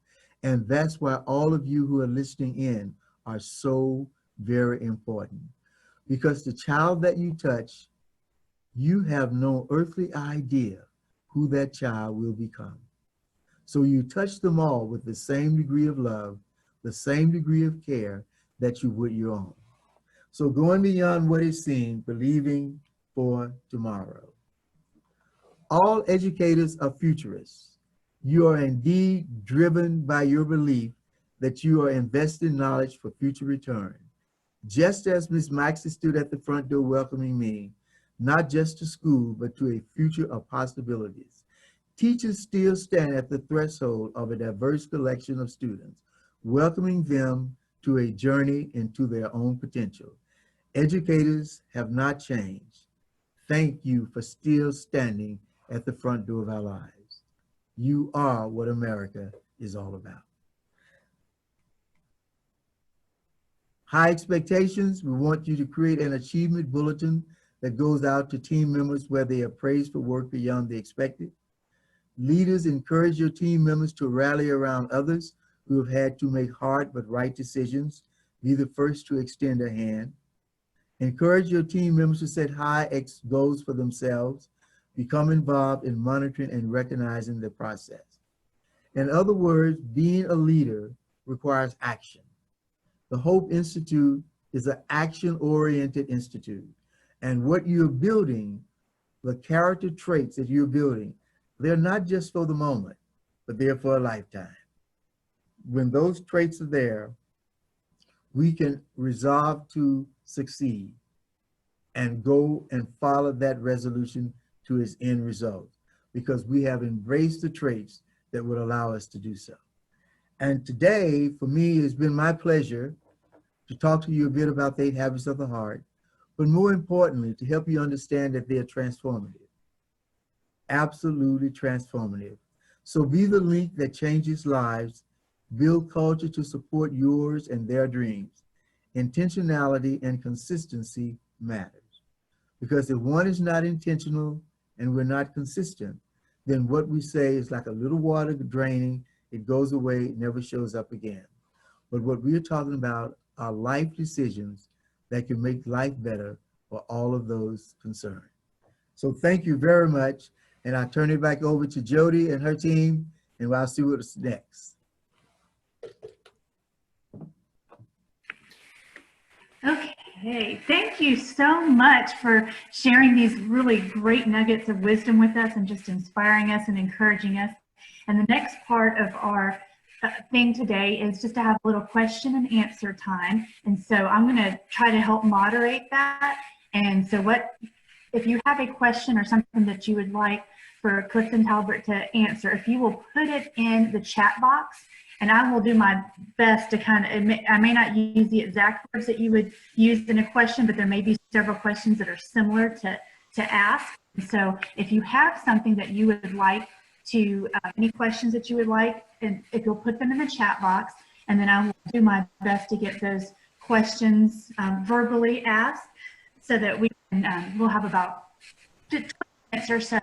[SPEAKER 2] And that's why all of you who are listening in are so very important. Because the child that you touch, you have no earthly idea who that child will become. So you touch them all with the same degree of love, the same degree of care that you would your own. So going beyond what is seen, believing for tomorrow. All educators are futurists. You are indeed driven by your belief that you are investing knowledge for future return. Just as Ms. Maxey stood at the front door welcoming me, not just to school, but to a future of possibilities. Teachers still stand at the threshold of a diverse collection of students, welcoming them to a journey into their own potential. Educators have not changed. Thank you for still standing at the front door of our lives. You are what America is all about. High expectations. We want you to create an achievement bulletin that goes out to team members where they are praised for work beyond the expected. Leaders, encourage your team members to rally around others who have had to make hard but right decisions. Be the first to extend a hand. Encourage your team members to set high goals for themselves. Become involved in monitoring and recognizing the process. In other words, being a leader requires action. The Hope Institute is an action-oriented institute. And what you're building, the character traits that you're building, they're not just for the moment, but they're for a lifetime. When those traits are there, we can resolve to succeed and go and follow that resolution to its end result, because we have embraced the traits that would allow us to do so. And today, for me, it's been my pleasure to talk to you a bit about the 8 habits of the heart, but more importantly, to help you understand that they're transformative, absolutely transformative. So be the link that changes lives, build culture to support yours and their dreams. Intentionality and consistency matters. Because if one is not intentional and we're not consistent, then what we say is like a little water draining, it goes away, it never shows up again. But what we're talking about are life decisions that can make life better for all of those concerned. So thank you very much. And I turn it back over to Jody and her team, and I'll see what's next.
[SPEAKER 3] Okay, thank you so much for sharing these really great nuggets of wisdom with us and just inspiring us and encouraging us. And the next part of our thing today is just to have a little question and answer time. And so I'm going to try to help moderate that. And so if you have a question or something that you would like for Clifton Taulbert to answer, if you will put it in the chat box, and I will do my best to kind of, I may not use the exact words that you would use in a question, but there may be several questions that are similar to ask. So if you have something that you would like to, any questions that you would like, and if you'll put them in the chat box, and then I will do my best to get those questions verbally asked so that we can, we'll have about 20 minutes or so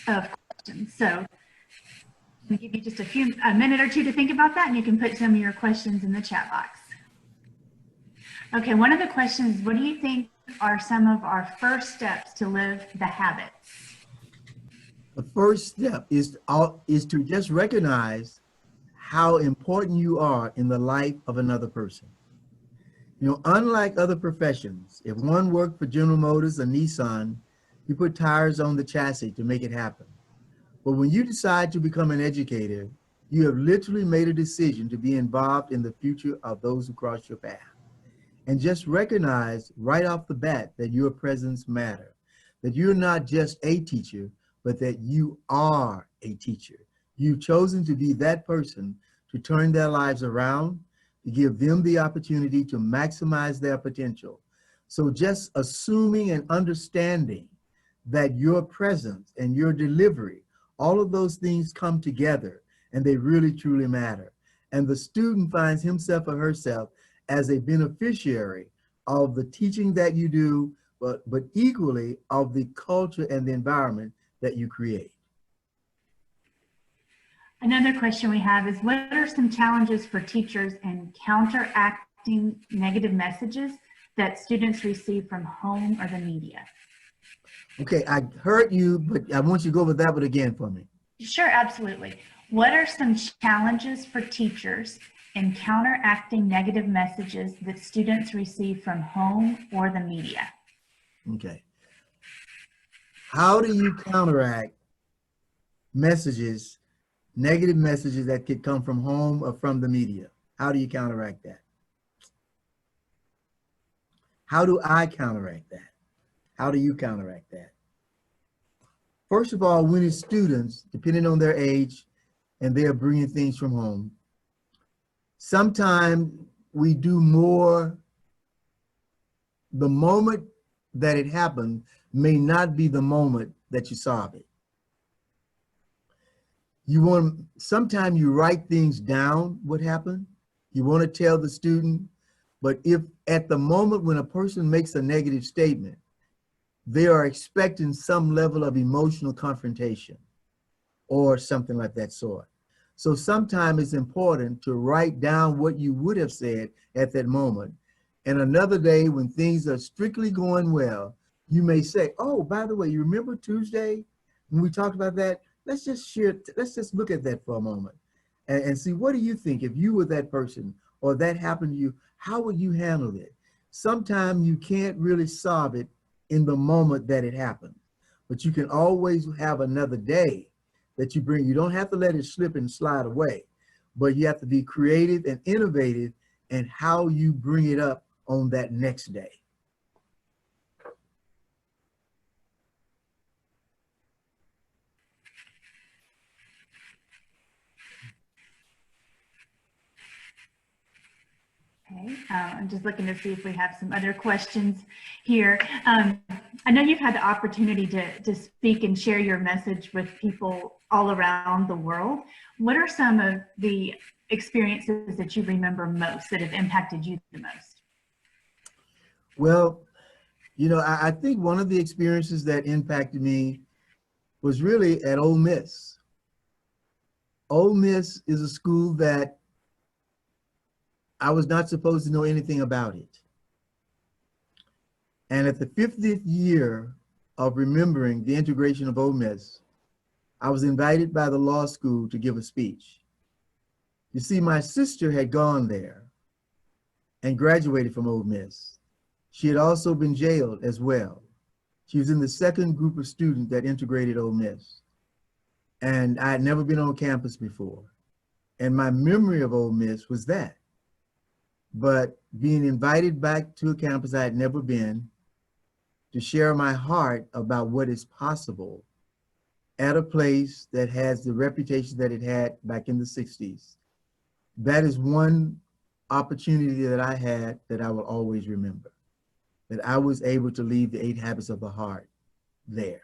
[SPEAKER 3] of questions. So I'm going to give you just a minute or two to think about that, and you can put some of your questions in the chat box. Okay, one of the questions, what do you think are some of our first steps to live the habits?
[SPEAKER 2] The first step is to just recognize how important you are in the life of another person. You know, unlike other professions, if one worked for General Motors or Nissan, you put tires on the chassis to make it happen. But when you decide to become an educator, you have literally made a decision to be involved in the future of those who cross your path. And just recognize right off the bat that your presence matters, that you're not just a teacher, but that you are a teacher. You've chosen to be that person to turn their lives around, to give them the opportunity to maximize their potential. So just assuming and understanding that your presence and your delivery, all of those things come together and they really truly matter. And the student finds himself or herself as a beneficiary of the teaching that you do, but equally of the culture and the environment that you create.
[SPEAKER 3] Another question we have is, what are some challenges for teachers in counteracting negative messages that students receive from home or the media?
[SPEAKER 2] Okay, I heard you, but I want you to go over that one again for me.
[SPEAKER 3] Sure, absolutely. What are some challenges for teachers in counteracting negative messages that students receive from home or the media?
[SPEAKER 2] Okay. How do you counteract messages, negative messages that could come from home or from the media? How do you counteract that? How do I counteract that? How do you counteract that? First of all, when it's students, depending on their age, and they are bringing things from home, sometimes we do more, the moment that it happened may not be the moment that you solve it. Sometimes you write things down, what happened. You want to tell the student, but if at the moment when a person makes a negative statement, they are expecting some level of emotional confrontation or something like that sort. So sometimes it's important to write down what you would have said at that moment. And another day when things are strictly going well, you may say, oh, by the way, you remember Tuesday when we talked about that? Let's just look at that for a moment and see, what do you think if you were that person or that happened to you, how would you handle it? Sometimes you can't really solve it in the moment that it happened, but you can always have another day that you bring. You don't have to let it slip and slide away, but you have to be creative and innovative in how you bring it up on that next day.
[SPEAKER 3] Okay, I'm just looking to see if we have some other questions here. I know you've had the opportunity to speak and share your message with people all around the world. What are some of the experiences that you remember most that have impacted you the most?
[SPEAKER 2] Well, you know, I think one of the experiences that impacted me was really at Ole Miss. Ole Miss is a school that I was not supposed to know anything about it. And at the 50th year of remembering the integration of Ole Miss, I was invited by the law school to give a speech. You see, my sister had gone there and graduated from Ole Miss. She had also been jailed as well. She was in the second group of students that integrated Ole Miss. And I had never been on campus before. And my memory of Ole Miss was that. But being invited back to a campus I had never been to share my heart about what is possible at a place that has the reputation that it had back in the 60s. That is one opportunity that I had that I will always remember, that I was able to leave the 8 Habits of the Heart there.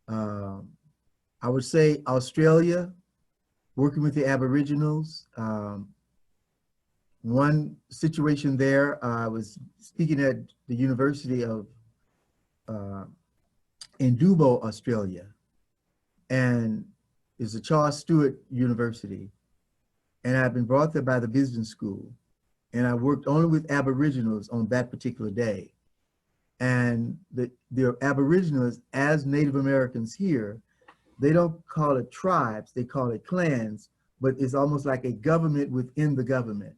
[SPEAKER 2] I would say Australia, working with the Aboriginals. One situation there, I was speaking at the University of in Dubbo, Australia, and it's a Charles Stewart University. And I've been brought there by the business school. And I worked only with Aboriginals on that particular day. And the Aboriginals, as Native Americans here, they don't call it tribes, they call it clans, but it's almost like a government within the government.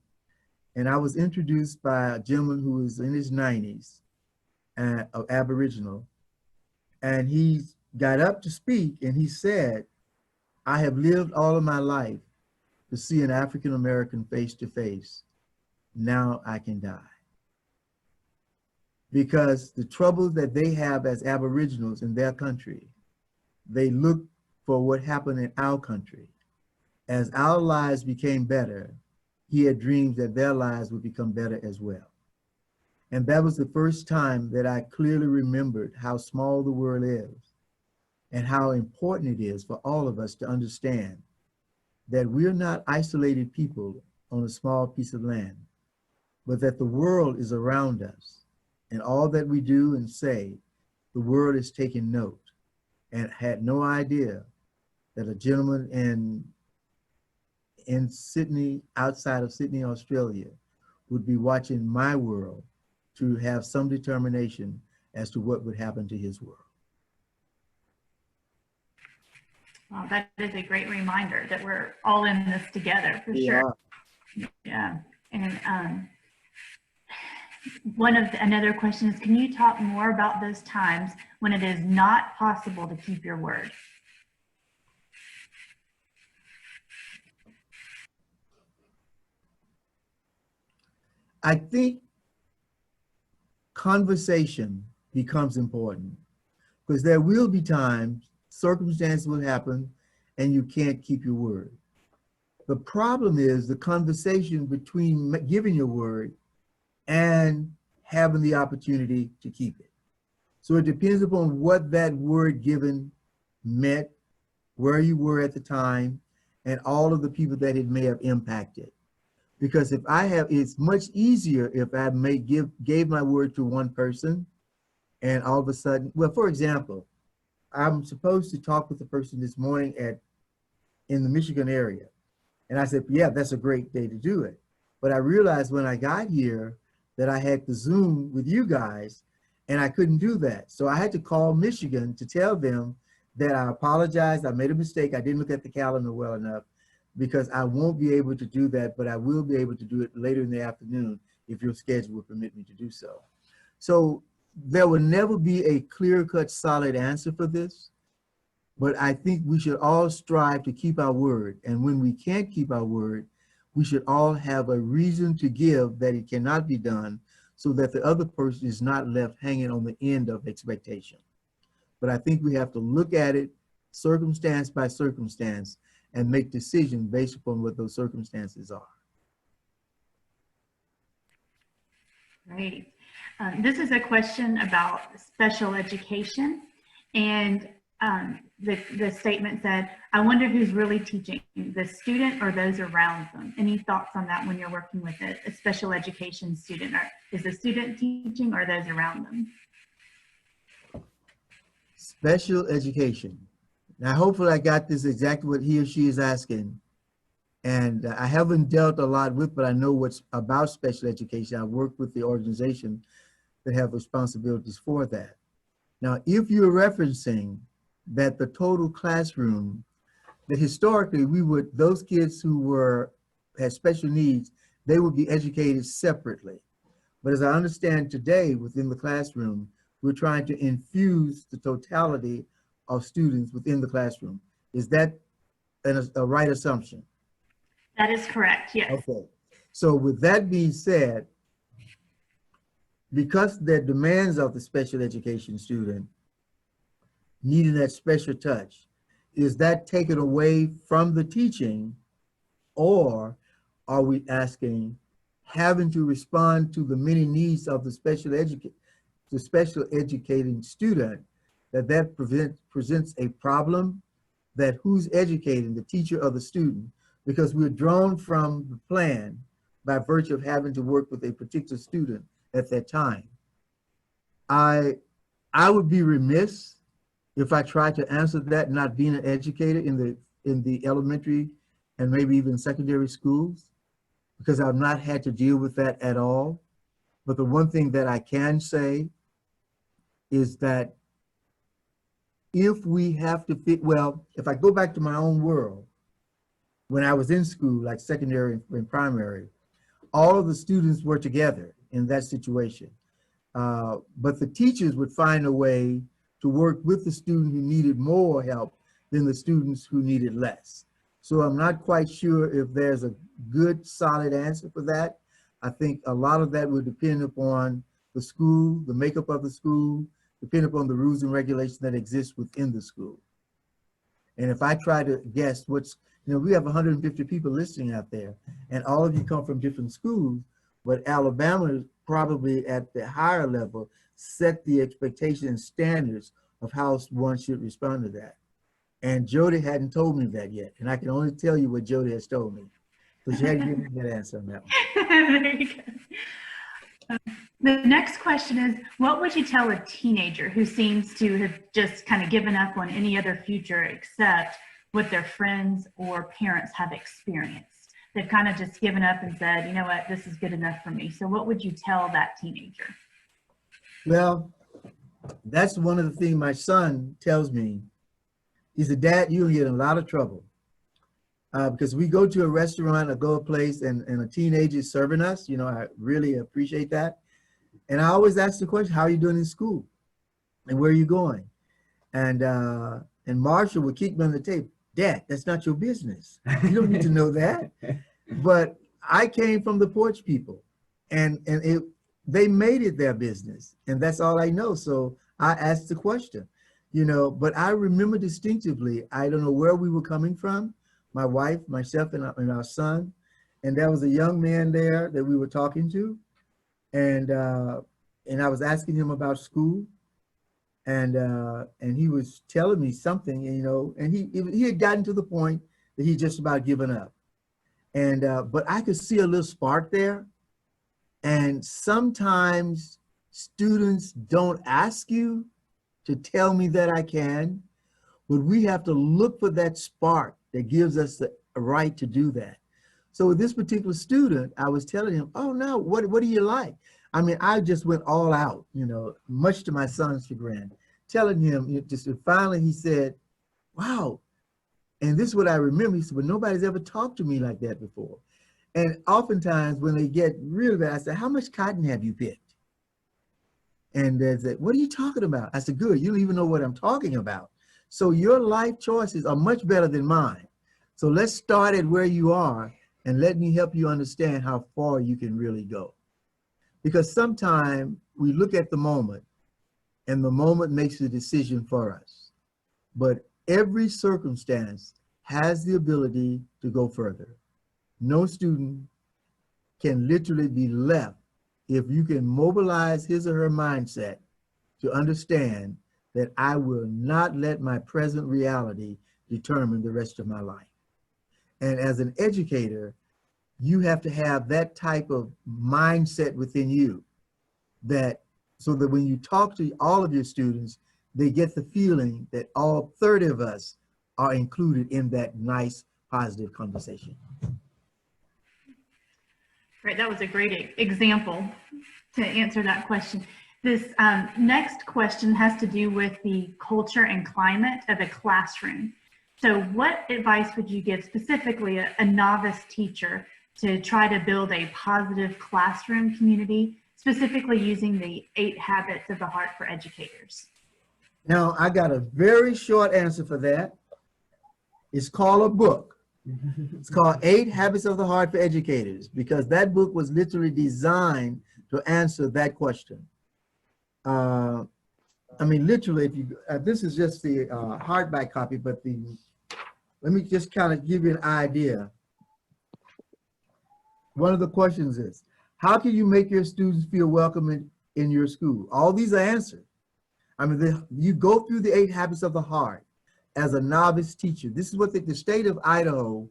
[SPEAKER 2] And I was introduced by a gentleman who was in his 90s, Aboriginal, and he got up to speak and he said, I have lived all of my life to see an African American face to face. Now I can die. Because the troubles that they have as Aboriginals in their country, they look for what happened in our country. As our lives became better, he had dreams that their lives would become better as well. And that was the first time that I clearly remembered how small the world is and how important it is for all of us to understand that we're not isolated people on a small piece of land, but that the world is around us. And all that we do and say, the world is taking note, and had no idea that a gentleman in Sydney, outside of Sydney, Australia, would be watching my world to have some determination as to what would happen to his world.
[SPEAKER 3] Well, that is a great reminder that we're all in this together, for sure. Yeah. And another question is, can you talk more about those times when it is not possible to keep your word?
[SPEAKER 2] I think conversation becomes important, because there will be times, circumstances will happen, and you can't keep your word. The problem is the conversation between giving your word and having the opportunity to keep it. So it depends upon what that word given meant, where you were at the time, and all of the people that it may have impacted. Because if I have, it's much easier if I gave my word to one person and all of a sudden, well, for example, I'm supposed to talk with the person this morning in the Michigan area. And I said, yeah, that's a great day to do it. But I realized when I got here that I had to Zoom with you guys and I couldn't do that. So I had to call Michigan to tell them that I apologized, I made a mistake, I didn't look at the calendar well enough, because I won't be able to do that, but I will be able to do it later in the afternoon if your schedule will permit me to do so. So there will never be a clear-cut, solid answer for this, but I think we should all strive to keep our word. And when we can't keep our word, we should all have a reason to give that it cannot be done, so that the other person is not left hanging on the end of expectation. But I think we have to look at it circumstance by circumstance and make decisions based upon what those circumstances are.
[SPEAKER 3] Great. This is a question about special education. And the statement said, I wonder who's really teaching, the student or those around them? Any thoughts on that when you're working with a special education student? Or is the student teaching or those around them?
[SPEAKER 2] Special education. Now, hopefully I got this exactly what he or she is asking. And I haven't dealt a lot with, but I know what's about special education. I worked with the organization that have responsibilities for that. Now, if you're referencing that the total classroom, that historically those kids who had special needs, they would be educated separately. But as I understand today within the classroom, we're trying to infuse the totality of students within the classroom. Is that a right assumption?
[SPEAKER 3] That is correct, yes.
[SPEAKER 2] Okay. So with that being said, because the demands of the special education student needing that special touch, is that taken away from the teaching, or are we asking having to respond to the many needs of the special educating student, that presents a problem, that who's educating, the teacher or the student, because we're drawn from the plan by virtue of having to work with a particular student at that time. I would be remiss if I tried to answer that, not being an educator in the elementary and maybe even secondary schools, because I've not had to deal with that at all. But the one thing that I can say is that if we have to if I go back to my own world, when I was in school, like secondary and primary, all of the students were together in that situation. But the teachers would find a way to work with the student who needed more help than the students who needed less. So I'm not quite sure if there's a good, solid answer for that. I think a lot of that would depend upon the school, the makeup of the school, depend upon the rules and regulations that exist within the school. And if I try to guess we have 150 people listening out there, and all of you come from different schools, but Alabama probably at the higher level set the expectation and standards of how one should respond to that. And Jody hadn't told me that yet, and I can only tell you what Jody has told me. So she had to give me that answer on that one.
[SPEAKER 3] There you go. The next question is, what would you tell a teenager who seems to have just kind of given up on any other future except what their friends or parents have experienced? They've kind of just given up and said, you know what, this is good enough for me. So what would you tell that teenager?
[SPEAKER 2] Well, that's one of the things my son tells me. He said, Dad, you'll get in a lot of trouble. Because we go to a restaurant or go a place and a teenager is serving us, I really appreciate that. And I always ask the question, how are you doing in school? And where are you going? And Marshall would keep me on the table. Dad, that's not your business. You don't need to know that. But I came from the porch people, and they made it their business, and that's all I know. So I asked the question, but I remember distinctively, I don't know where we were coming from, my wife, myself, and our son, and there was a young man there that we were talking to, and I was asking him about school, and he was telling me something, and he had gotten to the point that he just about given up, and but I could see a little spark there. And sometimes students don't ask you to tell me that I can, but we have to look for that spark that gives us the right to do that. So with this particular student, I was telling him, oh no, what do you like? I mean, I just went all out, much to my son's chagrin, telling him, finally he said, wow. And this is what I remember. He said, well, nobody's ever talked to me like that before. And oftentimes when they get really bad, I said, how much cotton have you picked? And they said, what are you talking about? I said, good, you don't even know what I'm talking about. So your life choices are much better than mine. So let's start at where you are and let me help you understand how far you can really go. Because sometimes we look at the moment and the moment makes the decision for us. But every circumstance has the ability to go further. No student can literally be left if you can mobilize his or her mindset to understand that I will not let my present reality determine the rest of my life. And as an educator, you have to have that type of mindset within you, so that when you talk to all of your students, they get the feeling that all 30 of us are included in that nice, positive conversation.
[SPEAKER 3] Right, that was a great example to answer that question. This next question has to do with the culture and climate of a classroom. So what advice would you give specifically a novice teacher to try to build a positive classroom community, specifically using the 8 Habits of the Heart for educators?
[SPEAKER 2] Now, I got a very short answer for that. It's called a book. It's called 8 Habits of the Heart for Educators, because that book was literally designed to answer that question. I mean, literally, if you, this is just the hardback copy, but let me just kind of give you an idea. One of the questions is, how can you make your students feel welcome in your school? All these are answered. I mean, you go through the 8 Habits of the Heart as a novice teacher. This is what the state of Idaho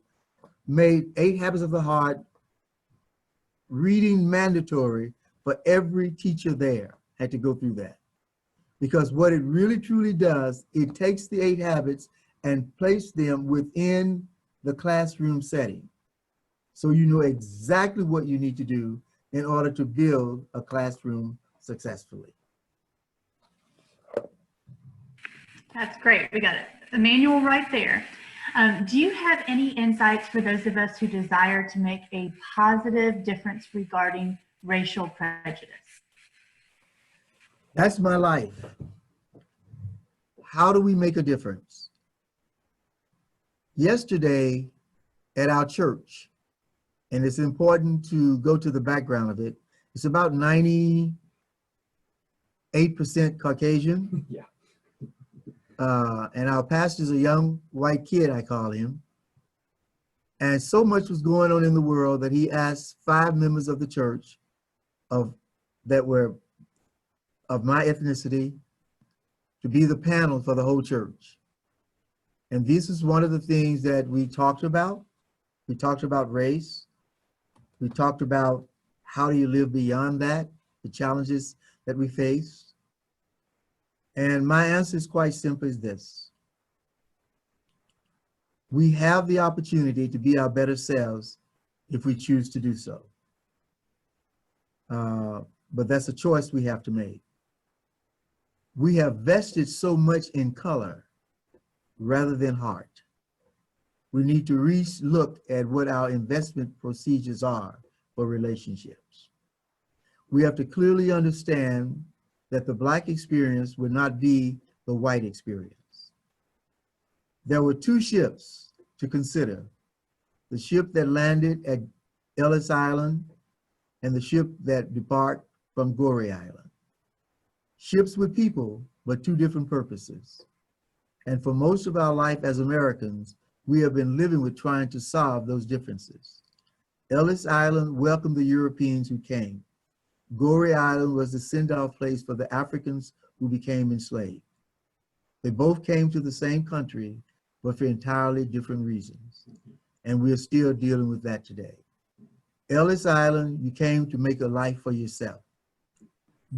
[SPEAKER 2] made 8 Habits of the Heart reading mandatory for every teacher there. Had to go through that. Because what it really truly does, it takes the 8 habits and place them within the classroom setting. So you know exactly what you need to do in order to build a classroom successfully.
[SPEAKER 3] That's great. We got it. The manual right there. Do you have any insights for those of us who desire to make a positive difference regarding racial prejudice?
[SPEAKER 2] That's my life. How do we make a difference? Yesterday at our church, and it's important to go to the background of it, it's about 98% Caucasian.
[SPEAKER 4] Yeah.
[SPEAKER 2] And our pastor's a young white kid, I call him. And so much was going on in the world that he asked 5 members of the church that were of my ethnicity to be the panel for the whole church. And this is one of the things that we talked about. We talked about race. We talked about how do you live beyond that, the challenges that we face. And my answer is quite simply this. We have the opportunity to be our better selves if we choose to do so. But that's a choice we have to make. We have vested so much in color rather than heart. We need to re-look at what our investment procedures are for relationships. We have to clearly understand that the Black experience would not be the white experience. There were 2 ships to consider: the ship that landed at Ellis Island and the ship that departed from Goree Island. Ships with people, but 2 different purposes. And for most of our life as Americans, we have been living with trying to solve those differences. Ellis Island welcomed the Europeans who came. Goree Island was the send-off place for the Africans who became enslaved. They both came to the same country, but for entirely different reasons. And we are still dealing with that today. Ellis Island, you came to make a life for yourself.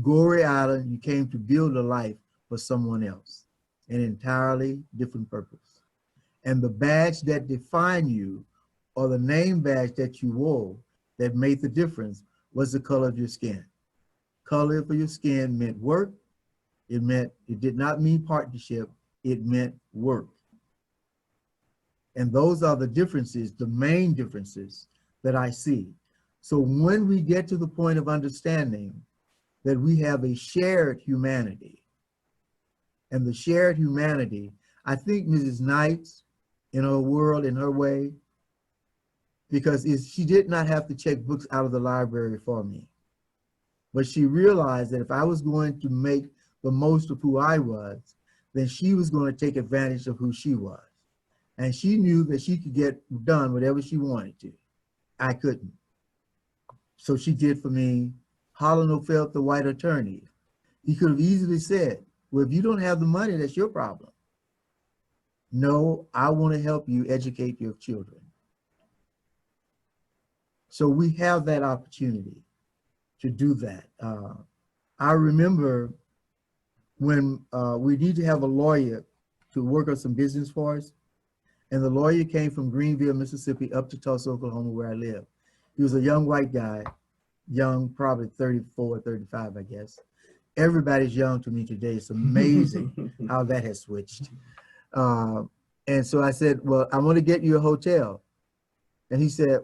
[SPEAKER 2] Goree Island, you came to build a life for someone else, an entirely different purpose. And the badge that defined you, or the name badge that you wore that made the difference, was the color of your skin. Color for your skin meant work. It did not mean partnership, it meant work. And those are the differences, the main differences that I see. So when we get to the point of understanding that we have a shared humanity, and the shared humanity, I think Mrs. Knights, in her world, in her way, because she did not have to check books out of the library for me. But she realized that if I was going to make the most of who I was, then she was going to take advantage of who she was. And she knew that she could get done whatever she wanted to. I couldn't. So she did for me. Holland felt the white attorney. He could have easily said, well, if you don't have the money, that's your problem. No, I want to help you educate your children. So we have that opportunity to do that. I remember when we need to have a lawyer to work on some business for us, and the lawyer came from Greenville, Mississippi, up to Tulsa, Oklahoma, where I live. He was a young white guy, young, probably 34, 35, I guess. Everybody's young to me today. It's amazing how that has switched. And so I said, well, I want to get you a hotel. And he said,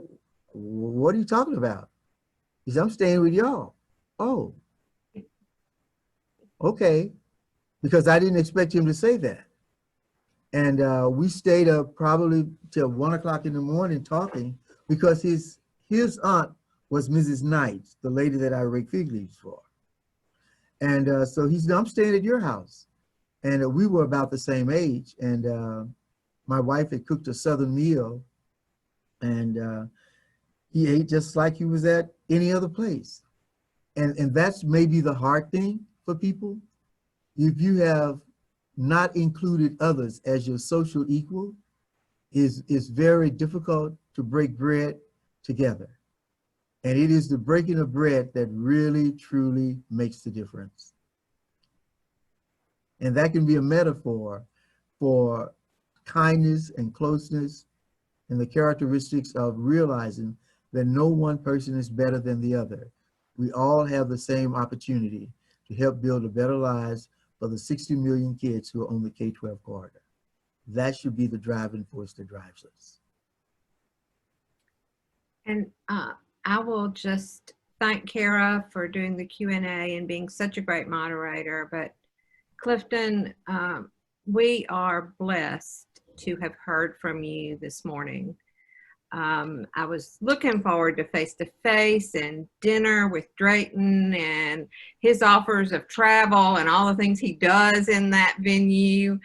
[SPEAKER 2] what are you talking about? He said, I'm staying with y'all. Oh, okay. Because I didn't expect him to say that. And we stayed up probably till 1 o'clock in the morning talking, because his aunt was Mrs. Knight, the lady that I rake fig leaves for. And so he said, I'm staying at your house. And we were about the same age. And my wife had cooked a Southern meal, and he ate just like he was at any other place. And that's maybe the hard thing for people. If you have not included others as your social equal, is very difficult to break bread together. And it is the breaking of bread that really, truly makes the difference. And that can be a metaphor for kindness and closeness and the characteristics of realizing that no one person is better than the other. We all have the same opportunity to help build a better lives for the 60 million kids who are on the K-12 corridor. That should be the driving force that drives us.
[SPEAKER 4] And I will just thank Kara for doing the Q&A and being such a great moderator. But Clifton, we are blessed to have heard from you this morning. I was looking forward to face-to-face and dinner with Drayton and his offers of travel and all the things he does in that venue,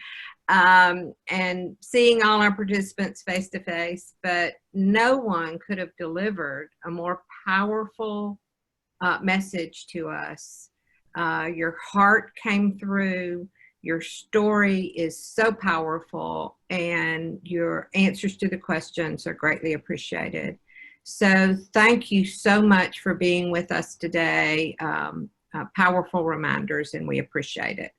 [SPEAKER 4] and seeing all our participants face-to-face. But no one could have delivered a more powerful message to us. Your heart came through. Your story is so powerful, and your answers to the questions are greatly appreciated. So thank you so much for being with us today. Powerful reminders, and we appreciate it.